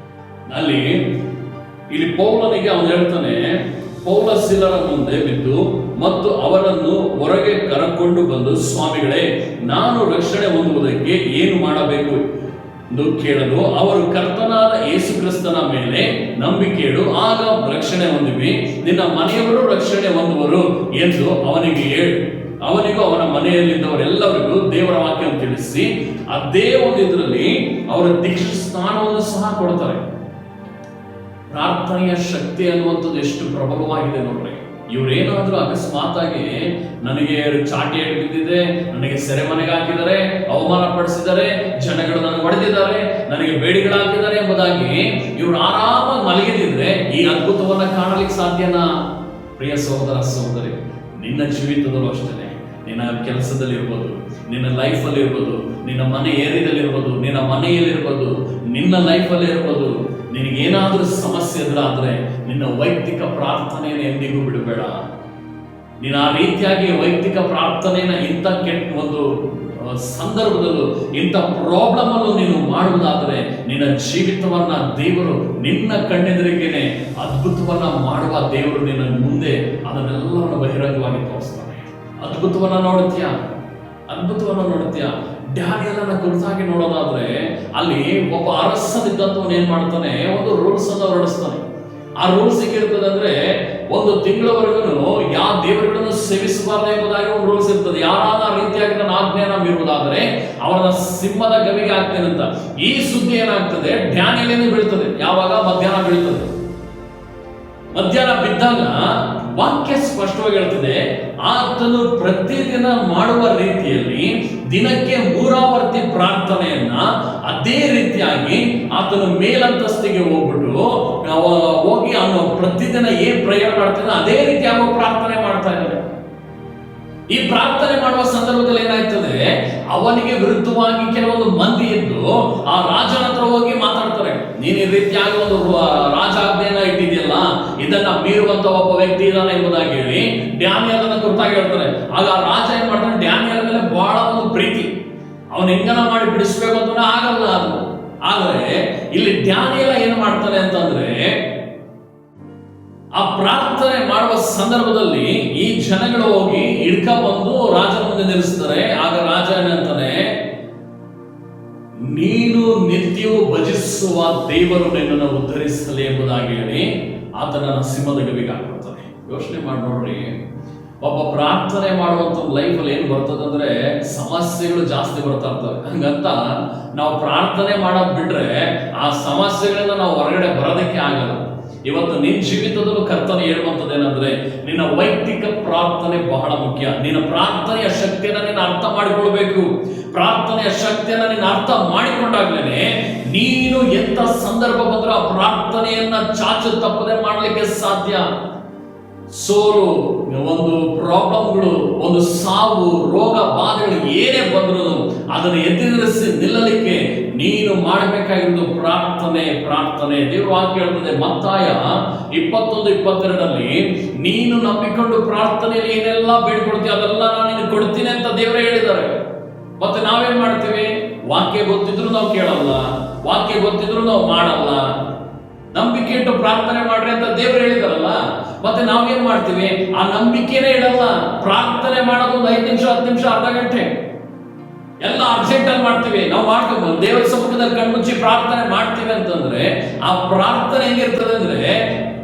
ಅಲ್ಲಿ, ಇಲ್ಲಿ ಪೌಲನಿಗೆ ಅವನು ಹೇಳ್ತಾನೆ, ಪೌಲ ಸೀಲರ ಮುಂದೆ ಬಿದ್ದು ಮತ್ತು ಅವರನ್ನು ಹೊರಗೆ ಕರಕೊಂಡು ಬಂದು, ಸ್ವಾಮಿಗಳೇ, ನಾನು ರಕ್ಷಣೆ ಹೊಂದುವುದಕ್ಕೆ ಏನು ಮಾಡಬೇಕು ಎಂದು ಕೇಳಲು, ಅವರು ಕರ್ತನಾದ ಯೇಸು ಕ್ರಿಸ್ತನ ಮೇಲೆ ನಂಬಿಕೆ ಇಡು, ಆಗ ರಕ್ಷಣೆ ಹೊಂದಿವಿ, ನಿನ್ನ ಮನೆಯವರು ರಕ್ಷಣೆ ಹೊಂದುವರು ಎಂದು ಅವನಿಗೆ ಹೇಳು. ಅವನಿಗೂ ಅವನ ಮನೆಯಲ್ಲಿದ್ದವರೆಲ್ಲರಿಗೂ ದೇವರ ವಾಕ್ಯವನ್ನು ತಿಳಿಸಿ, ಅದೇ ಒಂದು ಇದರಲ್ಲಿ ಅವರ ದೀಕ್ಷಾ ಸ್ನಾನವನ್ನು ಸಹ ಕೊಡ್ತಾರೆ. ಪ್ರಾರ್ಥನೆಯ ಶಕ್ತಿ ಅನ್ನುವಂಥದ್ದು ಎಷ್ಟು ಪ್ರಬಲವಾಗಿದೆ ನೋಡ್ರಿ. ಇವರೇನಾದ್ರೂ ಅಕಸ್ಮಾತ್ ಆಗಿ ನನಗೆ ಚಾಟಿ ಬಿದ್ದಿದೆ, ನನಗೆ ಸೆರೆಮನೆಗೆ ಹಾಕಿದ್ದಾರೆ, ಅವಮಾನ ಪಡಿಸಿದ್ದಾರೆ, ಜನಗಳು ನನಗೆ ಹೊಡೆದಿದ್ದಾರೆ, ನನಗೆ ಬೇಡಿಗಳು ಹಾಕಿದ್ದಾರೆ ಎಂಬುದಾಗಿ ಇವರು ಆರಾಮಾಗಿ ಮಲಗಿದಿದ್ರೆ ಈ ಅದ್ಭುತವನ್ನ ಕಾಣಲಿಕ್ಕೆ ಸಾಧ್ಯನಾ? ಪ್ರಿಯ ಸಹೋದರ ಸಹೋದರಿ, ನಿನ್ನ ಜೀವಿತದಲ್ಲೂ ಅಷ್ಟೇ, ನಿನ್ನ ಕೆಲಸದಲ್ಲಿ ಇರ್ಬೋದು, ನಿನ್ನ ಲೈಫಲ್ಲಿ ಇರ್ಬೋದು, ನಿನ್ನ ಮನೆ ಏರಿಯಾದಲ್ಲಿರ್ಬೋದು, ನಿನ್ನ ಮನೆಯಲ್ಲಿರ್ಬೋದು, ನಿನ್ನ ಲೈಫಲ್ಲಿ ಇರ್ಬೋದು, ನಿನಗೇನಾದ್ರೂ ಸಮಸ್ಯೆ ಎದುರಾದ್ರೆ ನಿನ್ನ ವೈಯಕ್ತಿಕ ಪ್ರಾರ್ಥನೆಯನ್ನು ಎಂದಿಗೂ ಬಿಡಬೇಡ. ನೀನು ಆ ರೀತಿಯಾಗಿ ವೈಯಕ್ತಿಕ ಪ್ರಾರ್ಥನೆಯನ್ನ ಇಂಥ ಕೆಟ್ಟ ಒಂದು ಸಂದರ್ಭದಲ್ಲೂ, ಇಂಥ ಪ್ರಾಬ್ಲಮ್ ಅಲ್ಲೂ ನೀನು ಮಾಡುವುದಾದರೆ ನಿನ್ನ ಜೀವಿತವನ್ನ ದೇವರು ನಿನ್ನ ಕಣ್ಣೆದುರಿಗೇನೆ ಅದ್ಭುತವನ್ನ ಮಾಡುವ ದೇವರು ನಿನ್ನ ಮುಂದೆ ಅದನ್ನೆಲ್ಲವನ್ನು ಬಹಿರಂಗವಾಗಿ ತೋರಿಸ್ತಾನೆ. ಅದ್ಭುತವನ್ನ ನೋಡುತ್ತೀಯ, ಅದ್ಭುತವನ್ನ ನೋಡುತ್ತೀಯ. ಡ್ಯಾನಿಯಲನ ಕುರಿತಾಗಿ ನೋಡೋದಾದ್ರೆ, ಅಲ್ಲಿ ಒಬ್ಬ ಅರಸನಿದ್ದಂಥವನು ಏನ್ ಮಾಡ್ತಾನೆ, ಒಂದು ರೂಲ್ಸ್ ಅನ್ನು ಹೊರಡಿಸ್ತಾನೆ. ಆ ರೂಲ್ಸ್ ಹೇಗಿರ್ತದೆ ಅಂದ್ರೆ, 1 ತಿಂಗಳವರೆಗೂ ಯಾವ ದೇವರುಗಳನ್ನು ಸೇವಿಸಬಾರದು ಎಂಬುದಾಗಿ ಒಂದು ರೂಲ್ಸ್ ಇರ್ತದೆ. ಯಾರಾದ ರೀತಿಯಾಗಿ ನನ್ನ ಆಜ್ಞೆಯನ್ನ ಮೀರುವುದಾದರೆ ಅವರ ಸಿಂಹದ ಗವಿಗೆ ಆಗ್ತೇನೆ ಅಂತ. ಈ ಸುದ್ದಿ ಏನಾಗ್ತದೆ, ಡ್ಯಾನಿಯಲಿಗೆ ಬೀಳ್ತದೆ. ಯಾವಾಗ? ಮಧ್ಯಾಹ್ನ ಬೀಳ್ತದೆ. ಮಧ್ಯಾಹ್ನ ಬಿದ್ದಾಗ ವಾಕ್ಯ ಸ್ಪಷ್ಟವಾಗಿ ಹೇಳ್ತದೆ, ಆತನು ಪ್ರತಿದಿನ ಮಾಡುವ ರೀತಿಯಲ್ಲಿ ದಿನಕ್ಕೆ 3 ಆವರ್ತಿ ಪ್ರಾರ್ಥನೆಯನ್ನ ಅದೇ ರೀತಿಯಾಗಿ ಆತನು ಮೇಲಂತಸ್ತಿಗೆ ಹೋಗ್ಬಿಟ್ಟು ಹೋಗಿ ಅವನು ಪ್ರತಿದಿನ ಏನ್ ಪ್ರೇಯರ್ ಮಾಡ್ತಾನೆ ಅದೇ ರೀತಿಯಾಗಿ ಪ್ರಾರ್ಥನೆ ಮಾಡ್ತಾ ಇದ್ದಾನೆ. ಈ ಪ್ರಾರ್ಥನೆ ಮಾಡುವ ಸಂದರ್ಭದಲ್ಲಿ ಏನಾಯ್ತದೆ, ಅವನಿಗೆ ವಿರುದ್ಧವಾಗಿ ಕೆಲವೊಂದು ಮಂದಿ ಇದ್ದು ಆ ರಾಜನ ಹತ್ರ ಹೋಗಿ ಮಾತಾಡ್ತಾರೆ. ನೀನು ಈ ರೀತಿಯಾಗಿ ಒಂದು ರಾಜಾಜ್ಞೆಯನ್ನ ಇಟ್ಟಿದೆಯಲ್ಲ, ಇದನ್ನ ಮೀರುವಂತ ಒಬ್ಬ ವ್ಯಕ್ತಿ ಇದ್ದಾನೆ ಎಂಬುದಾಗಿ ಹೇಳಿ ಡ್ಯಾನಿಯಲನ ಕುರಿತಾಗಿ ಹೇಳ್ತಾರೆ. ಆಗ ಆ ರಾಜ ಏನ್ ಮಾಡ್ತಾನೆ, ಡ್ಯಾನಿಯಲ್ ಮೇಲೆ ಬಹಳ ಒಂದು ಪ್ರೀತಿ, ಅವನು ಹೆಂಗನ ಮಾಡಿ ಬಿಡಿಸ್ಬೇಕು ಅಂತ ಆಗಲ್ಲ ಅದು. ಆದರೆ ಇಲ್ಲಿ ಡ್ಯಾನಿಯಲ ಏನ್ ಮಾಡ್ತಾನೆ ಅಂತಂದ್ರೆ, ಆ ಪ್ರಾರ್ಥನೆ ಮಾಡುವ ಸಂದರ್ಭದಲ್ಲಿ ಈ ಜನಗಳು ಹೋಗಿ ಹಿಡ್ಕ ಬಂದು ರಾಜನ ಮುಂದೆ ನಿಲ್ಲಿಸ್ತಾರೆ. ಆಗ ರಾಜ ಏನಂತಾನೆ, ನೀನು ನಿತ್ಯವೂ ಭಜಿಸುವ ದೇವರು ನಿನ್ನನ್ನು ಉದ್ಧರಿಸಲಿ ಎಂಬುದಾಗಿ ಹೇಳಿ ಆ ಆತನನ್ನ ಸಿಂಹದ ಗವಿಗೆ ಹಾಕ್ಬಿಡ್ತಾನೆ. ಯೋಚನೆ ಮಾಡಿ ನೋಡ್ರಿ, ಒಬ್ಬ ಪ್ರಾರ್ಥನೆ ಮಾಡುವಂತ ಲೈಫಲ್ಲಿ ಏನು ಬರ್ತದೆ ಅಂದ್ರೆ ಸಮಸ್ಯೆಗಳು ಜಾಸ್ತಿ ಬರ್ತಾ ಇರ್ತವೆ. ಹಂಗಂತ ನಾವು ಪ್ರಾರ್ಥನೆ ಮಾಡೋದ್ ಬಿಟ್ರೆ ಆ ಸಮಸ್ಯೆಗಳಿಂದ ನಾವು ಹೊರಗಡೆ ಬರೋದಕ್ಕೆ ಆಗಲ್ಲ. ಇವತ್ತು ನಿನ್ನ ಜೀವಿತದಲ್ಲೂ ಕರ್ತನೆ ಹೇಳುವಂಥದ್ದೇನೆಂದ್ರೆ ನಿನ್ನ ವೈಯಕ್ತಿಕ ಪ್ರಾರ್ಥನೆ ಬಹಳ ಮುಖ್ಯ. ನಿನ್ನ ಪ್ರಾರ್ಥನೆಯ ಶಕ್ತಿಯನ್ನ ನೀನು ಅರ್ಥ ಮಾಡಿಕೊಳ್ಬೇಕು. ಪ್ರಾರ್ಥನೆಯ ಶಕ್ತಿಯನ್ನ ನೀನು ಅರ್ಥ ಮಾಡಿಕೊಂಡಾಗ್ಲೇನೆ ನೀನು ಎಂತ ಸಂದರ್ಭ ಬಂದ್ರೆ ಆ ಪ್ರಾರ್ಥನೆಯನ್ನ ಚಾಚು ತಪ್ಪದೆ ಮಾಡಲಿಕ್ಕೆ ಸಾಧ್ಯ. ಸೋಲು, ಒಂದು ಪ್ರಾಬ್ಲಮ್ಗಳು, ಒಂದು ಸಾವು, ರೋಗ ಬಾಧೆಗಳು ಏನೇ ಬಂದ್ರು ಅದನ್ನು ಎದುರಿಸಿ ನಿಲ್ಲಲಿಕ್ಕೆ ನೀನು ಮಾಡಬೇಕಾಗಿರೋದು ಪ್ರಾರ್ಥನೆ. ಪ್ರಾರ್ಥನೆ ದೇವರು ವಾಕ್ಯ ಹೇಳ್ತದೆ ಮತ್ತಾಯ 21:22 ನೀನು ನಂಬಿಕೊಂಡು ಪ್ರಾರ್ಥನೆಯಲ್ಲಿ ಏನೆಲ್ಲ ಬೇಡ್ಕೊಳ್ತೀವಿ ಅದೆಲ್ಲ ನಾನು ನಿನಗೆ ಕೊಡ್ತೀನಿ ಅಂತ ದೇವರೇ ಹೇಳಿದ್ದಾರೆ. ಮತ್ತೆ ನಾವೇನ್ ಮಾಡ್ತೀವಿ? ವಾಕ್ಯ ಗೊತ್ತಿದ್ರು ನಾವು ಕೇಳಲ್ಲ, ವಾಕ್ಯ ಗೊತ್ತಿದ್ರು ನಾವು ಮಾಡಲ್ಲ. ನಂಬಿಕೆ ಇಟ್ಟು ಪ್ರಾರ್ಥನೆ ಮಾಡ್ರಿ ಅಂತ ದೇವರು ಹೇಳಿದಾರಲ್ಲ, ಮತ್ತೆ ನಾವೇನ್ ಮಾಡ್ತೀವಿ? ಆ ನಂಬಿಕೆನೇ ಇಡಲ್ಲ. ಪ್ರಾರ್ಥನೆ ಮಾಡೋದು 5 ನಿಮಿಷ, 10 ನಿಮಿಷ, ಅರ್ಧ ಗಂಟೆ ಎಲ್ಲ ಅರ್ಜೆಂಟ್ ಅಲ್ಲಿ ಮಾಡ್ತೀವಿ. ನಾವು ಮಾಡ್ತೀವಿ ದೇವರ ಸಮ್ಮುಖದಲ್ಲಿ ಕಣ್ಮುಚ್ಚಿ ಪ್ರಾರ್ಥನೆ ಮಾಡ್ತೀವಿ ಅಂತಂದ್ರೆ ಆ ಪ್ರಾರ್ಥನೆ ಹೆಂಗಿರ್ತದೆ ಅಂದ್ರೆ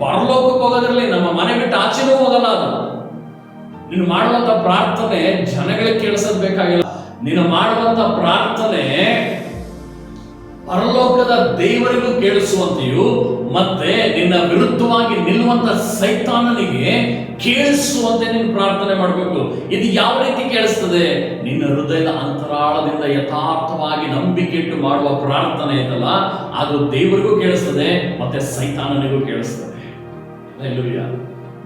ಪರಲೋಕಕ್ಕೆ ಹೋಗೋದ್ರಲ್ಲಿ ನಮ್ಮ ಮನೆ ಬಿಟ್ಟು ಆಚೆನೂ ಹೋಗಲ್ಲ. ಅದು ನೀನು ಮಾಡುವಂತ ಪ್ರಾರ್ಥನೆ ಜನಗಳಿಗೆ ಕೇಳಿಸೋದ್ ಬೇಕಾಗಿಲ್ಲ. ನೀನು ಮಾಡುವಂತ ಪ್ರಾರ್ಥನೆ ಪರಲೋಕದ ದೇವರಿಗೂ ಕೇಳಿಸುವಂತೆಯೂ ಮತ್ತೆ ನಿನ್ನ ವಿರುದ್ಧವಾಗಿ ನಿಲ್ಲುವಂತ ಸೈತಾನನಿಗೆ ಕೇಳಿಸುವಂತೆ ನೀನು ಪ್ರಾರ್ಥನೆ ಮಾಡಬೇಕು. ಇದು ಯಾವ ರೀತಿ ಕೇಳಿಸ್ತದೆ? ನಿನ್ನ ಹೃದಯದ ಅಂತರಾಳದಿಂದ ಯಥಾರ್ಥವಾಗಿ ನಂಬಿಕೆ ಇಟ್ಟು ಮಾಡುವ ಪ್ರಾರ್ಥನೆ ಐತಲ್ಲ, ಅದು ದೇವರಿಗೂ ಕೇಳಿಸ್ತದೆ ಮತ್ತೆ ಸೈತಾನನಿಗೂ ಕೇಳಿಸ್ತದೆ. ಹಲ್ಲೆಲೂಯಾ.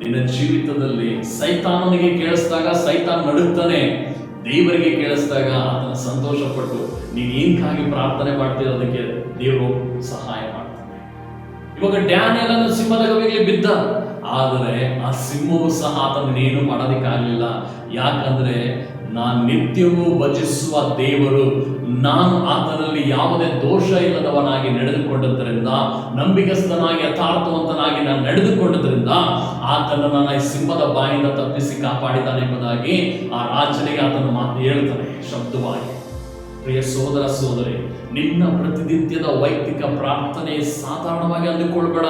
ನಿನ್ನ ಜೀವಿತದಲ್ಲಿ ಸೈತಾನನಿಗೆ ಕೇಳಿಸಿದಾಗ ಸೈತಾನ್ ನಡುತ್ತಾನೆ, ದೇವರಿಗೆ ಕೇಳಿಸಿದಾಗ ಆತನ ಸಂತೋಷ ಪಟ್ಟು ನೀನು ಏನಕ್ಕಾಗಿ ಪ್ರಾರ್ಥನೆ ಮಾಡ್ತಿರೋದಕ್ಕೆ ದೇವರು ಸಹಾಯ ಮಾಡ್ತಾನೆ. ಇವಾಗ ಡ್ಯಾನಿಯೇಲನು ಸಿಂಹದ ಗವಿಗೆ ಬಿದ್ದ, ಆದರೆ ಆ ಸಿಂಹವು ಸಹ ಆತನೇನು ಮಾಡೋದಕ್ಕಾಗಲಿಲ್ಲ. ಯಾಕಂದ್ರೆ ನಾನು ನಿತ್ಯವೂ ಭಜಿಸುವ ದೇವರು, ನಾನು ಆತನಲ್ಲಿ ಯಾವುದೇ ದೋಷ ಇಲ್ಲದವನಾಗಿ ನಡೆದುಕೊಂಡದ್ದರಿಂದ, ನಂಬಿಕಸ್ಥನಾಗಿ ಯಥಾರ್ಥವಂತನಾಗಿ ನಾನು ನಡೆದುಕೊಂಡದ್ರಿಂದ ಆತನ ನನ್ನ ಸಿಂಹದ ಬಾಯಿಂದ ತಪ್ಪಿಸಿ ಕಾಪಾಡಿದ್ದಾನೆ ಎಂಬುದಾಗಿ ಆ ರಾಜನಿಗೆ ಆತನ ಮಾತು ಹೇಳ್ತಾನೆ ಶಬ್ದವಾಗಿ. ಪ್ರಿಯ ಸೋದರ ಸೋದರಿ, ನಿನ್ನ ಪ್ರತಿನಿತ್ಯದ ವೈಯಕ್ತಿಕ ಪ್ರಾರ್ಥನೆ ಸಾಧಾರಣವಾಗಿ ಅಂದುಕೊಳ್ಬೇಡ.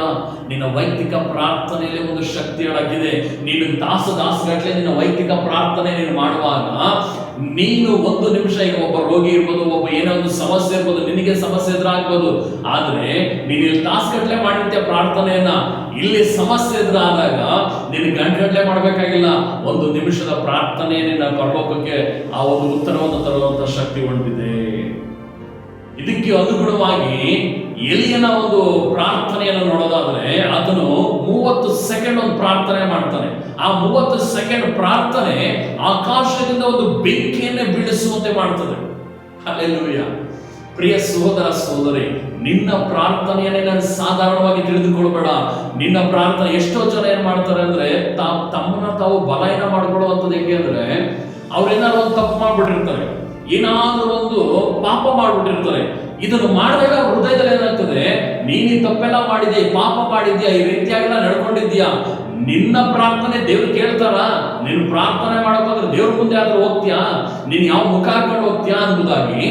ನಿನ್ನ ವೈಯಕ್ತಿಕ ಪ್ರಾರ್ಥನೆಯಲ್ಲಿ ಒಂದು ಶಕ್ತಿ ಅಡಗಿದೆ. ನೀನು ದಾಸಗಟ್ಟಲೆ ನಿನ್ನ ವೈಯಕ್ತಿಕ ಪ್ರಾರ್ಥನೆ ನೀನು ಮಾಡುವಾಗ ನೀನು 1 ನಿಮಿಷ, ಈಗ ಒಬ್ಬ ರೋಗಿ ಇರ್ಬೋದು, ಒಬ್ಬ ಏನೋ ಒಂದು ಸಮಸ್ಯೆ ಇರ್ಬೋದು, ನಿನಗೆ ಸಮಸ್ಯೆ ಎದುರಾಗ್ಬೋದು. ಆದ್ರೆ ನೀನು ಇಲ್ಲಿ ತಾಸುಗಟ್ಟಲೆ ಮಾಡಿರ್ತೀಯ ಪ್ರಾರ್ಥನೆಯನ್ನ, ಇಲ್ಲಿ ಸಮಸ್ಯೆ ಎದುರಾದಾಗ ನೀನು ಗಂಟೆಗಟ್ಟಲೆ ಮಾಡಬೇಕಾಗಿಲ್ಲ. 1 ನಿಮಿಷದ ಪ್ರಾರ್ಥನೆ ನಿನ್ನ ಪರಲೋಕಕ್ಕೆ ಆ ಒಂದು ಉತ್ತರವನ್ನು ತರುವಂತ ಶಕ್ತಿ ಹೊಂದಿದೆ. ಇದಕ್ಕೆ ಅನುಗುಣವಾಗಿ ಎಲಿಯನ ಒಂದು ಪ್ರಾರ್ಥನೆಯನ್ನು ನೋಡೋದಾದ್ರೆ ಆತನು 30 ಸೆಕೆಂಡ್ ಒಂದು ಪ್ರಾರ್ಥನೆ ಮಾಡ್ತಾನೆ. ಆ 30 ಸೆಕೆಂಡ್ ಪ್ರಾರ್ಥನೆ ಆಕಾಶದಿಂದ ಒಂದು ಬೆಂಕಿಯನ್ನೇ ಬೀಳಿಸುವಂತೆ ಮಾಡ್ತದೆ. ಹಲ್ಲೆಲೂಯಾ. ಪ್ರಿಯ ಸಹೋದರ ಸಹೋದರಿ, ನಿನ್ನ ಪ್ರಾರ್ಥನೆಯನ್ನೇ ನಾನು ಸಾಧಾರಣವಾಗಿ ತಿಳಿದುಕೊಳ್ಬೇಡ. ನಿನ್ನ ಪ್ರಾರ್ಥನೆ ಎಷ್ಟೋ ಜನ ಏನ್ ಮಾಡ್ತಾರೆ ಅಂದ್ರೆ ತಮ್ಮನ್ನ ತಾವು ಬಲಹೀನ ಮಾಡ್ಕೊಳ್ಳುವಂಥದ್ದು ಹೆಂಗೆ ಅಂದ್ರೆ ಅವ್ರೇನಾದ್ರು ಒಂದು ತಪ್ಪು ಮಾಡ್ಬಿಟ್ಟಿರ್ತಾರೆ, ಏನಾದ್ರೂ ಒಂದು ಪಾಪ ಮಾಡ್ಬಿಟ್ಟಿರ್ತಾರೆ. ಇದನ್ನು ಮಾಡಿದಾಗ ಹೃದಯದಲ್ಲಿ ಏನಾಗ್ತದೆ, ನೀನು ತಪ್ಪೆಲ್ಲ ಮಾಡಿದ್ಯಾ, ಪಾಪ ಮಾಡಿದ್ಯಾ, ಈ ರೀತಿಯಾಗೆಲ್ಲ ನಡ್ಕೊಂಡಿದ್ಯಾ, ನಿನ್ನ ಪ್ರಾರ್ಥನೆ ದೇವ್ರು ಕೇಳ್ತಾರ? ನೀನು ಪ್ರಾರ್ಥನೆ ಮಾಡೋದಾದ್ರೆ ದೇವ್ರ ಮುಂದೆ ಆದ್ರೂ ಹೋಗ್ತೀಯಾ? ನೀನು ಯಾವ ಮುಖ ಹಾಕೊಂಡು ಹೋಗ್ತೀಯಾ ಅನ್ನೋದಾಗಿ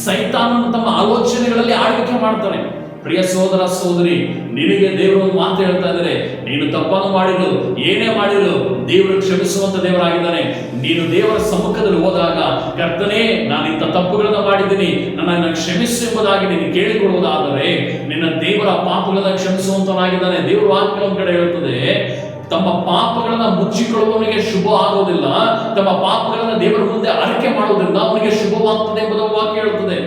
ಸೈತಾನನು ತಮ್ಮ ಆಲೋಚನೆಗಳಲ್ಲಿ ಆಳ್ವಿಕೆ ಮಾಡ್ತಾನೆ. ಪ್ರಿಯ ಸೋದರ ಸೋದರಿ, ನಿನಗೆ ದೇವರು ಒಂದು ಮಾತು ಹೇಳ್ತಾ ಇದ್ದಾರೆ, ನೀನು ತಪ್ಪನ್ನು ಮಾಡಿರು, ಏನೇ ಮಾಡಿರು, ದೇವರು ಕ್ಷಮಿಸುವಂತ ದೇವರಾಗಿದ್ದಾನೆ. ನೀನು ದೇವರ ಸಮ್ಮುಖದಲ್ಲಿ ಹೋದಾಗ ಕರ್ತನೇ ನಾನು ಇಂಥ ತಪ್ಪುಗಳನ್ನ ಮಾಡಿದ್ದೀನಿ, ನನ್ನನ್ನು ಕ್ಷಮಿಸು ಎಂಬುದಾಗಿ ನೀನು ಕೇಳಿಕೊಳ್ಳುವುದಾದರೆ ನಿನ್ನ ದೇವರ ಪಾಪಗಳನ್ನ ಕ್ಷಮಿಸುವಂತನಾಗಿದ್ದಾನೆ. ದೇವರ ವಾಕ್ಯ ಒಂದ್ ಕಡೆ ಹೇಳ್ತದೆ, ತಮ್ಮ ಪಾಪಗಳನ್ನ ಮುಚ್ಚಿಕೊಳ್ಳುವವನಿಗೆ ಶುಭ ಆಗೋದಿಲ್ಲ, ತಮ್ಮ ಪಾಪಗಳನ್ನ ದೇವರ ಮುಂದೆ ಅರಿಕೆ ಮಾಡೋದ್ರಿಂದ ಅವನಿಗೆ ಶುಭವಾಗ್ತದೆ ಎಂಬುದು ವಾಕ್ಯ ಹೇಳ್ತದೆ.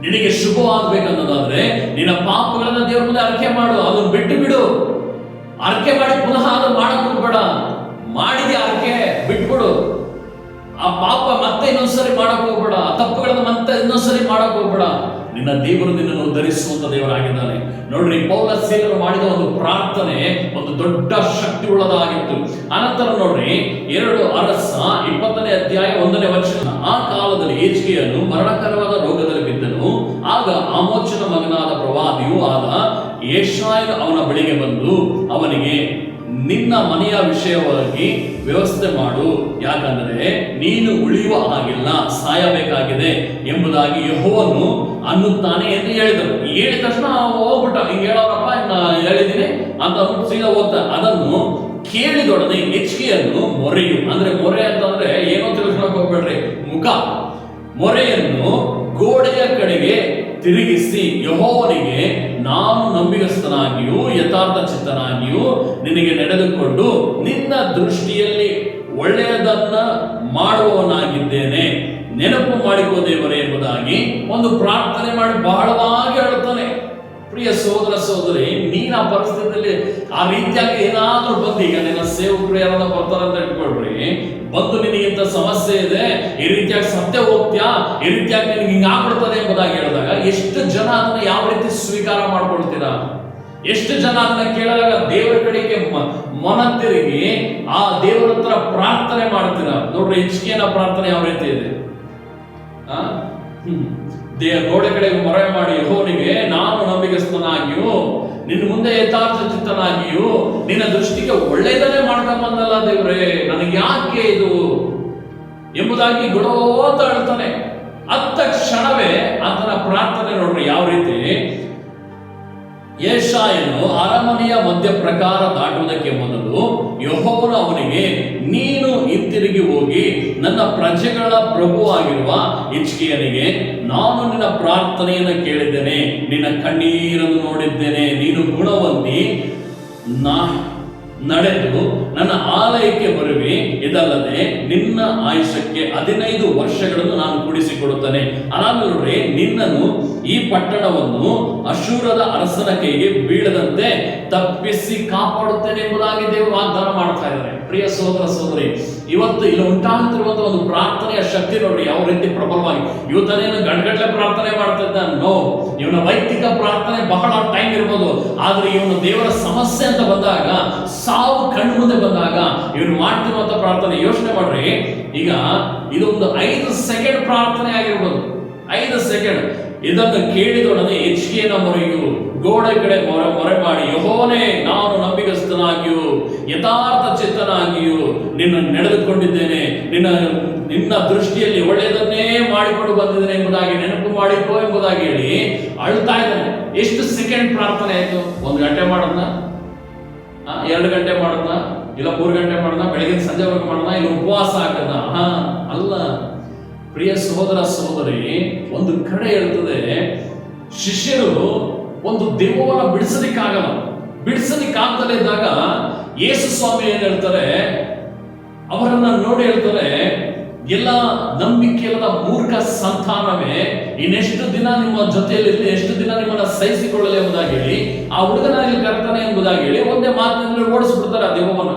ನಿನಗೆ ಶುಭವಾಗಬೇಕನ್ನೋದಾದ್ರೆ ನಿನ್ನ ಪಾಪಗಳನ್ನ ದೇವರ ಮುಂದೆ ಅರಿಕೆ ಮಾಡು, ಅದನ್ನು ಬಿಟ್ಟು ಬಿಡು. ಅರಿಕೆ ಮಾಡಿ ಪುನಃ ಅದನ್ನು ಮಾಡಕ್ ಹೋಗ್ಬೇಡ. ಮಾಡಿದೆ ಅರಿಕೆ ಬಿಟ್ಬಿಡು. ಆ ಪಾಪ ಮತ್ತೆ ಇನ್ನೊಂದ್ಸರಿ ಮಾಡಕ್ ಹೋಗ್ಬೇಡ, ಆ ತಪ್ಪುಗಳನ್ನ ಮತ್ತೆ ಇನ್ನೊಂದ್ಸರಿ ಮಾಡಕ್ ಹೋಗ್ಬೇಡ. ನಿನ್ನ ದೇವರು ನಿನ್ನನ್ನು ಉದ್ಧರಿಸುವಂತ ದೇವರಾಗಿದ್ದಾನೆ. ನೋಡ್ರಿ, ಪೌಲ ಸೀಲರು ಮಾಡಿದ ಒಂದು ಪ್ರಾರ್ಥನೆ ಒಂದು ದೊಡ್ಡ ಶಕ್ತಿ ಉಳ್ಳದಾಗಿತ್ತು. ಅನಂತರ ನೋಡ್ರಿ 2 ಅರಸ 20ನೇ ಅಧ್ಯಾಯ 1ನೇ ವಚನ, ಆ ಕಾಲದಲ್ಲಿ ಹಿಜ್ಕೀಯನು ಮರಣಕರವಾದ ರೋಗದಲ್ಲಿ ಬಿದ್ದನು. ಆಗ ಆಮೋಚನ ಮಗನಾದ ಪ್ರವಾದಿಯೂ ಆದ ಯೆಶಾಯನು ಅವನ ಬಳಿಗೆ ಬಂದು ಅವನಿಗೆ, ನಿನ್ನ ಮನೆಯ ವಿಷಯವಾಗಿ ವ್ಯವಸ್ಥೆ ಮಾಡು, ಯಾಕಂದರೆ ನೀನು ಉಳಿಯುವ ಹಾಗಿಲ್ಲ, ಸಾಯಬೇಕಾಗಿದೆ ಎಂಬುದಾಗಿ ಯೆಹೋವನು ಅನ್ನುತ್ತಾನೆ ಎಂದು ಹೇಳಿದರು. ಹೇಳಿದ ತಕ್ಷಣ ಹೋಗ್ಬಿಟ್ಟ, ಹಿಂಗೆ ಹೇಳೋರಪ್ಪ, ಹೇಳಿದ್ದೀನಿ, ಅಂತ ಸೀದಾ ಓದ್ತಾ ಅದನ್ನು ಕೇಳಿದೊಡನೆ ಹೆಚ್ಕೆಯನ್ನು ಮೊರೆಯು, ಅಂದ್ರೆ ಮೊರೆ ಅಂತಂದ್ರೆ ಏನೋ ತಿಳ್ಕೊಳಕ್ ಹೋಗ್ಬೇಡ್ರಿ, ಮುಖ, ಮೊರೆಯನ್ನು ಗೋಡೆಯ ಕಡೆಗೆ ತಿರುಗಿಸಿ ಯೆಹೋವನಿಗೆ ನಾನು ನಂಬಿಗಸ್ತನಾಗಿಯೂ ಯಥಾರ್ಥ ಚಿತ್ತನಾಗಿಯೂ ನಿನಗೆ ನಡೆದುಕೊಂಡು ನಿನ್ನ ದೃಷ್ಟಿಯಲ್ಲಿ ಒಳ್ಳೆಯದನ್ನ ಮಾಡುವವನಾಗಿದ್ದೇನೆ, ನೆನಪು ಮಾಡಿಕೋ ದೇವರೇ ಎಂಬುದಾಗಿ ಒಂದು ಪ್ರಾರ್ಥನೆ ಮಾಡಿ ಬಹಳವಾಗಿ ಹೇಳುತ್ತಾನೆ. ಪ್ರಿಯ ಸಹೋದರ ಸಹೋದರಿ, ನೀನ್ ಆ ಪರಿಸ್ಥಿತಿಯಲ್ಲಿ ಆ ರೀತಿಯಾಗಿ ಏನಾದ್ರೂ ಬಂದು, ಈಗ ನಿನ್ನ ಸೇವಕರು ಯಾರಾದ್ರೂ ಬರ್ತಾರೆ ಅಂತ ಇಟ್ಕೊಳ್ರಿ, ಬಂದು ನಿನಗಿಂತ ಸಮಸ್ಯೆ ಇದೆ, ಈ ರೀತಿಯಾಗಿ ಸತ್ಯ ಹೋಗ್ತ್ಯಾ, ಈ ರೀತಿಯಾಗಿ ನಿನಗೆ ಹಿಂಗಾಗ್ಬಿಡ್ತದೆ ಎಂಬುದಾಗಿ ಹೇಳಿದಾಗ ಎಷ್ಟು ಜನ ಅದನ್ನ ಯಾವ ರೀತಿ ಸ್ವೀಕಾರ ಮಾಡ್ಕೊಳ್ತೀರಾ? ಎಷ್ಟು ಜನ ಅದನ್ನ ಕೇಳಿದಾಗ ದೇವರ ಕಡೆಗೆ ಮನ ತಿರುಗಿ ಆ ದೇವರ ಹತ್ರ ಪ್ರಾರ್ಥನೆ ಮಾಡ್ತೀರಾ? ನೋಡ್ರಿ, ಹೆಚ್ಕೇಯನ ಪ್ರಾರ್ಥನೆ ಯಾವ ರೀತಿ ಇದೆ. ಗೋಡೆ ಕಡೆಗೆ ಮೊರೆ ಮಾಡಿ ಯೆಹೋವನಿಗೆ ನಾನು ನಂಬಿಗಸ್ತನಾಗಿಯೂ ನಿನ್ನ ಮುಂದೆ ಯಥಾರ್ಥ ಚಿತ್ತನಾಗಿಯೂ ನಿನ್ನ ದೃಷ್ಟಿಗೆ ಒಳ್ಳೆಯದನ್ನೇ ಮಾಡ್ಕೊಂಡ್ ಬಂದಲ್ಲ ದೇವ್ರೆ, ನನಗೆ ಯಾಕೆ ಇದು ಎಂಬುದಾಗಿ ಗುಡೋತ ಹೇಳ್ತಾನೆ. ಅತ್ತ ಕ್ಷಣವೇ ಆತನ ಪ್ರಾರ್ಥನೆ ನೋಡ್ರಿ ಯಾವ ರೀತಿ. ಯೆಶಾಯನು ಅರಮನೆಯ ಮಧ್ಯ ಪ್ರಕಾರ ದಾಟುವುದಕ್ಕೆ ಮೊದಲು ಯೆಹೋವನು ಅವನಿಗೆ, ನೀನು ಹಿಂತಿರುಗಿ ಹೋಗಿ ನನ್ನ ಪ್ರಜೆಗಳ ಪ್ರಭುವಾಗಿರುವ ಹಿಜ್ಕೀಯನಿಗೆ ನಾನು ನಿನ್ನ ಪ್ರಾರ್ಥನೆಯನ್ನು ಕೇಳಿದ್ದೇನೆ, ನಿನ್ನ ಕಣ್ಣೀರನ್ನು ನೋಡಿದ್ದೇನೆ, ನೀನು ಗುಣವಂತಿ ನಡೆದು ನನ್ನ ಆಲಯಕ್ಕೆ ಬರುವಿ, ಇದಲ್ಲದೆ ನಿನ್ನ ಆಯುಷ್ಯಕ್ಕೆ 15 ವರ್ಷಗಳನ್ನು ನಾನು ಕೂಡಿಸಿಕೊಡುತ್ತೇನೆ. ಅನಾಮೇಲೆ ನಿನ್ನನ್ನು ಈ ಪಟ್ಟಣವನ್ನು ಅಶೂರದ ಅರಸನ ಕೈಗೆ ಬೀಳದಂತೆ ತಪ್ಪಿಸಿ ಕಾಪಾಡುತ್ತೇನೆ ಎಂಬುದಾಗಿ ದೇವರು ವಾಗ್ದಾನ ಮಾಡ್ತಾ ಇದ್ದಾರೆ. ಪ್ರಿಯ ಸಹೋದರ ಸಹೋದರಿ, ಇವತ್ತು ಇಲ್ಲಿ ಉಂಟಾಗುತ್ತಿರುವಂತಹ ಒಂದು ಪ್ರಾರ್ಥನೆಯ ಶಕ್ತಿ ನೋಡ್ರಿ ಯಾವ ರೀತಿ ಪ್ರಬಲವಾಗಿ. ಇವತ್ತನೇನು ಗಂಟಗಟ್ಟಲೆ ಪ್ರಾರ್ಥನೆ ಮಾಡ್ತಿದ್ದ, ನೋ, ಇವನ ವೈಯಕ್ತಿಕ ಪ್ರಾರ್ಥನೆ ಬಹಳ ಟೈಮ್ ಇರ್ಬೋದು, ಆದ್ರೆ ಇವನು ದೇವರ ಸಮಸ್ಯೆ ಅಂತ ಬಂದಾಗ, ಸಾವು ಕಣ್ಣು ಮುಂದೆ ಬಂದಾಗ ಇವನು ಮಾಡ್ತಿರುವಂತ ಪ್ರಾರ್ಥನೆ ಯೋಚನೆ ಮಾಡ್ರಿ. ಈಗ ಇದೊಂದು 5 ಸೆಕೆಂಡ್ ಪ್ರಾರ್ಥನೆ ಆಗಿರ್ಬೋದು, 5 ಸೆಕೆಂಡ್. ಇದನ್ನು ಕೇಳಿದೊಡನೆ ಹಿಜ್ಕೀಯನ ಮೊರೆಯು ಗೋಡೆ ಕಡೆ ಮೊರೆ ಮಾಡಿ, ಯೆಹೋವನೇ ನಾನು ನಂಬಿಗಸ್ತನಾಗಿಯೂ ಯಥಾರ್ಥ ಚಿತ್ತನಾಗಿಯೂ ನಿನ್ನ ನಡೆದುಕೊಂಡಿದ್ದೇನೆ, ನಿನ್ನ ದೃಷ್ಟಿಯಲ್ಲಿ ಒಳ್ಳೆಯದನ್ನೇ ಮಾಡಿಕೊಂಡು ಬಂದಿದ್ದೇನೆ ಎಂಬುದಾಗಿ ನೆನಪು ಮಾಡಿಕೋ ಎಂಬುದಾಗಿ ಹೇಳಿ ಅಳ್ತಾ ಇದ್ದಾನೆ. ಎಷ್ಟು ಸೆಕೆಂಡ್ ಪ್ರಾರ್ಥನೆ ಆಯ್ತು? 1 ಗಂಟೆ ಮಾಡೋಣ, 2 ಗಂಟೆ ಮಾಡೋಣ, ಇಲ್ಲ 3 ಗಂಟೆ ಮಾಡೋಣ, ಬೆಳಗಿನ ಸಂಜೆವರೆಗೂ ಮಾಡೋಣ, ಇಲ್ಲ ಉಪವಾಸ ಆಗದ? ಅಲ್ಲ ಪ್ರಿಯ ಸಹೋದರ ಸಹೋದರಿ, ಒಂದು ಕಡೆ ಹೇಳ್ತದೆ, ಶಿಷ್ಯರು ಒಂದು ದೆವ್ವವನ್ನು ಬಿಡಿಸಲಿಕ್ಕಾಗದಲ್ಲೇ ಇದ್ದಾಗ ಯೇಸು ಸ್ವಾಮಿ ಏನ್ ಹೇಳ್ತಾರೆ, ಅವರನ್ನ ನೋಡಿ ಹೇಳ್ತಾರೆ, ಎಲ್ಲ ನಂಬಿಕೆ ಇಲ್ಲದ ಮೂರ್ಖ ಸಂತಾನವೇ, ಇನ್ನೆಷ್ಟು ದಿನ ನಿಮ್ಮ ಜೊತೆಯಲ್ಲಿ ಎಷ್ಟು ದಿನ ನಿಮ್ಮನ್ನ ಸಹಿಸಿಕೊಳ್ಳಲಿ ಎಂಬುದಾಗಿ ಹೇಳಿ ಆ ಹುಡುಗನ ಇಲ್ಲಿ ಕರ್ತಾನೆ ಎಂಬುದಾಗಿ ಹೇಳಿ ಒಂದೇ ಮಾತಿನಲ್ಲಿ ಓಡಿಸ್ಬಿಡ್ತಾರೆ, ಆ ದೆವ್ವವನ್ನ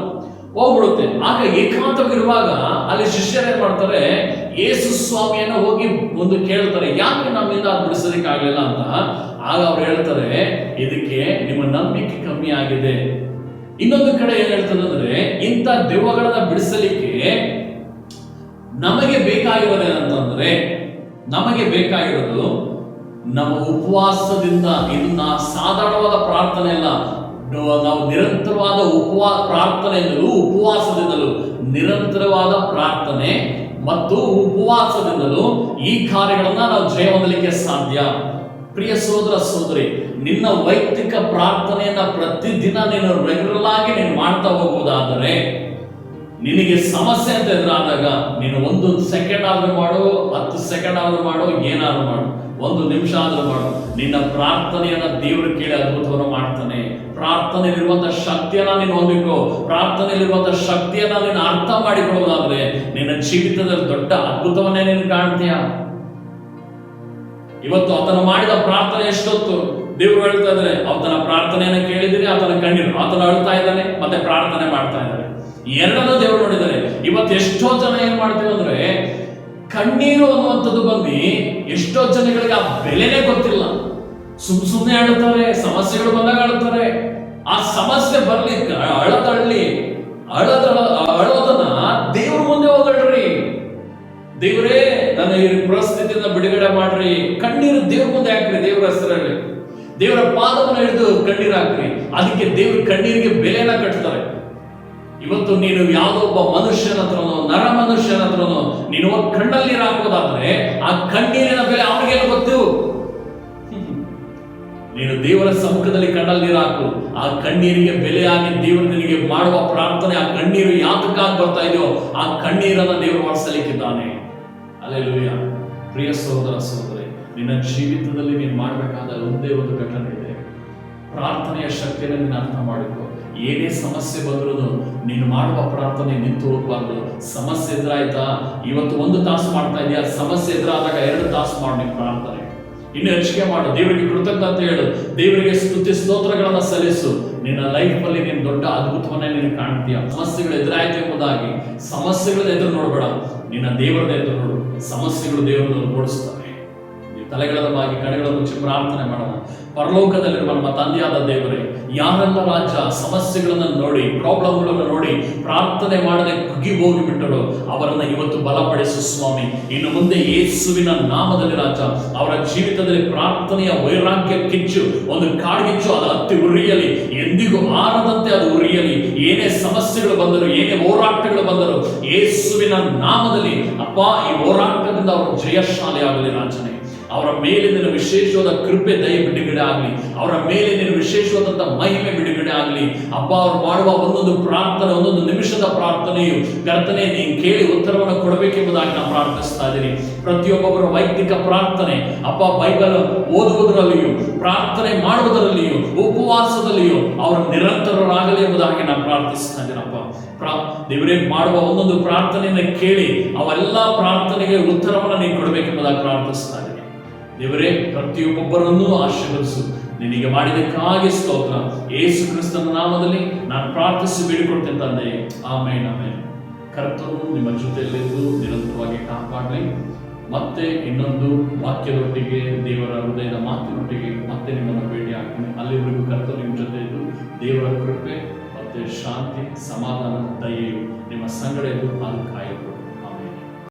ಹೋಗ್ಬಿಡುತ್ತೆ. ಆಗ ಏಕಾಂತವಿರುವಾಗ ಅಲ್ಲಿ ಶಿಷ್ಯರು ಏನ್ ಮಾಡ್ತಾರೆ, ಯೇಸು ಸ್ವಾಮಿಯನ್ನ ಹೋಗಿ ಒಂದು ಕೇಳ್ತಾರೆ, ಯಾಕೆ ನಮ್ಮಿಂದ ಅದು ಬಿಡಿಸೋದಕ್ಕೆ ಆಗ್ಲಿಲ್ಲ ಅಂತ. ಆಗ ಅವ್ರು ಹೇಳ್ತಾರೆ, ಇದಕ್ಕೆ ನಿಮ್ಮ ನಂಬಿಕೆ ಕಮ್ಮಿ ಆಗಿದೆ. ಇನ್ನೊಂದು ಕಡೆ ಏನ್ ಹೇಳ್ತದೆ ಅಂದ್ರೆ, ಇಂಥ ದೆವ್ವಗಳನ್ನ ಬಿಡಿಸಲಿಕ್ಕೆ ನಮಗೆ ಬೇಕಾಗಿರೋದೇನಂತಂದ್ರೆ, ನಮಗೆ ಬೇಕಾಗಿರೋದು ನಮ್ಮ ಉಪವಾಸದಿಂದ. ಇದನ್ನ ಸಾಧಾರಣವಾದ ಪ್ರಾರ್ಥನೆ ಅಲ್ಲ, ನಾವು ನಿರಂತರವಾದ ಪ್ರಾರ್ಥನೆಯಿಂದಲೂ ಉಪವಾಸದಿಂದಲೂ, ನಿರಂತರವಾದ ಪ್ರಾರ್ಥನೆ ಮತ್ತು ಉಪವಾಸದಿಂದಲೂ ಈ ಕಾರ್ಯಗಳನ್ನ ನಾವು ಜಯ ಹೊಂದಲಿಕ್ಕೆ ಸಾಧ್ಯ. ಪ್ರಿಯ ಸಹೋದರ ಸಹೋದರಿ, ನಿನ್ನ ವೈಯಕ್ತಿಕ ಪ್ರಾರ್ಥನೆಯನ್ನ ಪ್ರತಿದಿನ ನೀನು ರೆಗ್ಯುಲರ್ ಆಗಿ ನೀನು ಮಾಡ್ತಾ ಹೋಗುವುದಾದರೆ, ನಿನಗೆ ಸಮಸ್ಯೆ ಅಂತ ಎದುರಾದಾಗ ನೀನು 1 ಸೆಕೆಂಡ್ ಆದ್ರೂ ಮಾಡು, 10 ಸೆಕೆಂಡ್ ಆದ್ರೂ ಮಾಡು, ಏನಾದ್ರೂ ಮಾಡು, 1 ನಿಮಿಷ ಆದ್ರೂ ಮಾಡು, ನಿನ್ನ ಪ್ರಾರ್ಥನೆಯನ್ನ ದೇವರು ಕೇಳಿ ಅದ್ಭುತವನ್ನು ಮಾಡ್ತಾನೆ. ಪ್ರಾರ್ಥನೆಯಲ್ಲಿರುವಂತಹ ಶಕ್ತಿಯನ್ನ ನೀನು ಹೊಂದಿಕೋ. ಪ್ರಾರ್ಥನೆಯಲ್ಲಿರುವಂತಹ ಶಕ್ತಿಯನ್ನ ನೀನು ಅರ್ಥ ಮಾಡಿಕೊಳ್ಳೋದಾದ್ರೆ ನಿನ್ನ ಜೀವಿತದಲ್ಲಿ ದೊಡ್ಡ ಅದ್ಭುತವನ್ನೇ ನೀನು ಕಾಣ್ತೀಯ. ಇವತ್ತು ಆತನ ಮಾಡಿದ ಪ್ರಾರ್ಥನೆ ಎಷ್ಟೊತ್ತು ದೇವರು ಹೇಳ್ತಾ ಇದ್ದಾರೆ, ಆತನ ಪ್ರಾರ್ಥನೆಯನ್ನು ಕೇಳಿದ್ದೀನಿ, ಆತನ ಕಣ್ಣೀರು, ಆತನ ಅಳ್ತಾ ಇದ್ದಾನೆ, ಮತ್ತೆ ಪ್ರಾರ್ಥನೆ ಮಾಡ್ತಾ ಇದ್ದಾನೆ, ಎರಡನ್ನೂ ದೇವರು ನೋಡಿದ್ದಾರೆ. ಇವತ್ತು ಎಷ್ಟೋ ಜನ ಏನ್ ಮಾಡ್ತೀವಿ ಅಂದ್ರೆ, ಕಣ್ಣೀರು ಅನ್ನುವಂಥದ್ದು ಬಂದು ಎಷ್ಟೋ ಜನಗಳಿಗೆ ಆ ಬೆಲೆನೇ ಗೊತ್ತಿಲ್ಲ. ಸುಮ್ಮನೆ ಅಳ್ತಾರೆ, ಸಮಸ್ಯೆಗಳು ಬಂದಾಗ ಅಳ್ತಾರೆ. ಆ ಸಮಸ್ಯೆ ಬರ್ಲಿಕ್ಕೆ ಅಳೋದನ್ನ ದೇವ್ರ ಮುಂದೆ ಹೋಗಳ್ರಿ. ದೇವರೇ ನನ್ನ ಈ ಪರಿಸ್ಥಿತಿಯಿಂದ ಬಿಡುಗಡೆ ಮಾಡ್ರಿ. ಕಣ್ಣೀರು ದೇವ್ರ ಮುಂದೆ ಹಾಕ್ರಿ, ದೇವರ ಹೆಸರಲ್ಲಿ ದೇವರ ಪಾದವನ್ನು ಹಿಡಿದು ಕಣ್ಣೀರು ಹಾಕ್ರಿ. ಅದಕ್ಕೆ ದೇವ್ರ ಕಣ್ಣೀರಿಗೆ ಬೆಲೆನ ಕಟ್ತಾರೆ. ಇವತ್ತು ನೀನು ಯಾವುದೋ ಒಬ್ಬ ಮನುಷ್ಯನ ಹತ್ರನೋ ನರ ಮನುಷ್ಯನ ಹತ್ರನೋ ನೀನು ಕಣ್ಣಲ್ಲಿ ನೀರು ಹಾಕೋದಾದ್ರೆ ಆ ಕಣ್ಣೀರಿನ ಬೆಲೆ ಅವನಿಗೇನು ಗೊತ್ತು? ನೀನು ದೇವರ ಸಮ್ಮುಖದಲ್ಲಿ ಕಣ್ಣಲ್ಲಿ ನೀರು ಹಾಕು. ಆ ಕಣ್ಣೀರಿಗೆ ಬೆಲೆಯಾಗಿ ದೇವರು ನಿನಗೆ ಮಾಡುವ ಪ್ರಾರ್ಥನೆ, ಆ ಕಣ್ಣೀರು ಯಾತಕ್ಕಾಗಿ ಬರ್ತಾ ಇದೆಯೋ ಆ ಕಣ್ಣೀರನ್ನು ದೇವರು ಒರೆಸಲಿಕ್ಕಿದ್ದಾನೆ. ಹಲ್ಲೆಲೂಯಾ. ಪ್ರಿಯ ಸಹೋದರ ಸಹೋದರಿ, ನಿನ್ನ ಜೀವಿತದಲ್ಲಿ ನೀನು ಮಾಡಬೇಕಾದ ಒಂದೇ ಒಂದು ಘಟನೆ ಇದೆ. ಪ್ರಾರ್ಥನೆಯ ಶಕ್ತಿಯನ್ನು ನೀನು ಅರ್ಥ ಮಾಡಿಕೊ. ಏನೇ ಸಮಸ್ಯೆ ಬಂದರೂ ನೀನು ಮಾಡುವ ಪ್ರಾರ್ಥನೆ ನಿಂತು ಹೋಗಬಾರ್ದು. ಸಮಸ್ಯೆ ಎದುರಾಯ್ತಾ, ಇವತ್ತು 1 ತಾಸು ಮಾಡ್ತಾ ಇದೆಯಾ, ಸಮಸ್ಯೆ ಎದುರಾದಾಗ 2 ತಾಸು ಮಾಡು ನೀನು ಪ್ರಾರ್ಥನೆ. ಇನ್ನು ಹೆಚ್ಚಿಗೆ ಮಾಡು. ದೇವರಿಗೆ ಕೃತಜ್ಞತೆ ಹೇಳು, ದೇವರಿಗೆ ಸ್ತುತಿ ಸ್ತೋತ್ರಗಳನ್ನು ಸಲ್ಲಿಸು. ನಿನ್ನ ಲೈಫಲ್ಲಿ ನೀನು ದೊಡ್ಡ ಅದ್ಭುತವನ್ನೇ ನೀನು ಕಾಣ್ತೀಯ. ಸಮಸ್ಯೆಗಳು ಎದುರಾಯ್ತು ಎಂಬುದಾಗಿ ಸಮಸ್ಯೆಗಳನ್ನ ಎದುರು ನೋಡಬೇಡ, ನಿನ್ನ ದೇವರನ್ನ ಎದುರು ನೋಡು. ಸಮಸ್ಯೆಗಳು ದೇವರನ್ನು ಓಡಿಸ್ತವೆ. ತಲೆಗಳನ್ನು ಬಾಗಿ ಕಡೆಗಳನ್ನು ಮುಚ್ಚಿ ಪ್ರಾರ್ಥನೆ ಮಾಡೋಣ. ಪರಲೋಕದಲ್ಲಿರುವ ನಮ್ಮ ತಂದೆಯಾದ ದೇವರೇ, ಯಾರೆಲ್ಲ ರಾಜ್ಯ ಸಮಸ್ಯೆಗಳನ್ನು ನೋಡಿ, ಪ್ರಾಬ್ಲಮ್ಗಳನ್ನು ನೋಡಿ ಪ್ರಾರ್ಥನೆ ಮಾಡದೆ ಕುಗ್ಗಿ ಹೋಗಿಬಿಟ್ಟರು, ಅವರನ್ನು ಇವತ್ತು ಬಲಪಡಿಸು ಸ್ವಾಮಿ. ಇನ್ನು ಮುಂದೆ ಯೇಸುವಿನ ನಾಮದಲ್ಲಿ ರಾಜ ಅವರ ಜೀವಿತದಲ್ಲಿ ಪ್ರಾರ್ಥನೆಯ ವೈರಾಗ್ಯ ಕಿಚ್ಚು, ಒಂದು ಕಾಡ್ಗಿಚ್ಚು ಅದು ಹತ್ತಿ ಉರಿಯಲಿ, ಎಂದಿಗೂ ಆರದಂತೆ ಅದು ಉರಿಯಲಿ. ಏನೇ ಸಮಸ್ಯೆಗಳು ಬಂದರು, ಏನೇ ಹೋರಾಟಗಳು ಬಂದರು, ಯೇಸುವಿನ ನಾಮದಲ್ಲಿ ಅಪ್ಪ ಈ ಹೋರಾಟದಿಂದ ಅವರು ಜಯಶಾಲಿ ಆಗಲಿ ರಾಜನೇ. ಅವರ ಮೇಲೆ ನಿನ್ನ ವಿಶೇಷವಾದ ಕೃಪೆ ದಯ ಬಿಡುಗಡೆ ಆಗಲಿ, ಅವರ ಮೇಲೆ ನಿನ್ನ ವಿಶೇಷವಾದಂಥ ಮಹಿಮೆ ಬಿಡುಗಡೆ ಆಗಲಿ. ಅಪ್ಪ ಅವರು ಮಾಡುವ ಒಂದೊಂದು ಪ್ರಾರ್ಥನೆ, ಒಂದೊಂದು ನಿಮಿಷದ ಪ್ರಾರ್ಥನೆಯು ಕರ್ತನೆ ನೀನು ಕೇಳಿ ಉತ್ತರವನ್ನು ಕೊಡಬೇಕೆಂಬುದಾಗಿ ನಾನು ಪ್ರಾರ್ಥಿಸ್ತಾ ಇದ್ದೀನಿ. ಪ್ರತಿಯೊಬ್ಬೊಬ್ಬರ ವೈಯಕ್ತಿಕ ಪ್ರಾರ್ಥನೆ ಅಪ್ಪ ಬೈಬಲ್ ಓದುವುದರಲ್ಲಿಯೂ, ಪ್ರಾರ್ಥನೆ ಮಾಡುವುದರಲ್ಲಿಯೂ, ಉಪವಾಸದಲ್ಲಿಯೂ ಅವರು ನಿರಂತರರಾಗಲಿ ಎಂಬುದಾಗಿ ನಾನು ಪ್ರಾರ್ಥಿಸ್ತಾ ಇದ್ದೀನಪ್ಪ. ದೇವರೇ ಮಾಡುವ ಒಂದೊಂದು ಪ್ರಾರ್ಥನೆಯನ್ನು ಕೇಳಿ ಅವೆಲ್ಲ ಪ್ರಾರ್ಥನೆಗೆ ಉತ್ತರವನ್ನು ನೀನು ಕೊಡಬೇಕೆಂಬುದಾಗಿ ಪ್ರಾರ್ಥಿಸ್ತಾ ಇದ್ದೀನಿ. ದೇವರೇ ಪ್ರತಿಯೊಬ್ಬೊಬ್ಬರನ್ನೂ ಆಶೀರ್ವದಿಸು. ನಿನಗೆ ಮಾಡಿದಕ್ಕಾಗಿ ಸ್ತೋತ್ರ. ಯೇಸು ಕ್ರಿಸ್ತನ ನಾಮದಲ್ಲಿ ನಾನು ಪ್ರಾರ್ಥಿಸಿ ಬೇಡಿಕೊಳ್ತೇನೆ ತಂದೆ. ಆಮೇನ್ ಆಮೇನ್. ಕರ್ತನು ನಿಮ್ಮ ಜೊತೆಯಲ್ಲಿದ್ದು ನಿರಂತರವಾಗಿ ಕಾಪಾಡಲಿ. ಮತ್ತೆ ಇನ್ನೊಂದು ವಾಕ್ಯದೊಟ್ಟಿಗೆ, ದೇವರ ಹೃದಯದ ಮಾತಿನೊಟ್ಟಿಗೆ ಮತ್ತೆ ನಿಮ್ಮನ್ನು ಭೇಟಿ ಆಗ್ತೀನಿ. ಅಲ್ಲಿವರೆಗೂ ಕರ್ತನು ನಿಮ್ಮ ಜೊತೆ ಇದ್ದು ದೇವರ ಕೃಪೆ ಮತ್ತೆ ಶಾಂತಿ, ಸಮಾಧಾನ, ದಯೆಯು ನಿಮ್ಮ ಸಂಗಡ ಇದ್ದು ಅದು ಕಾಯಬೇಕು.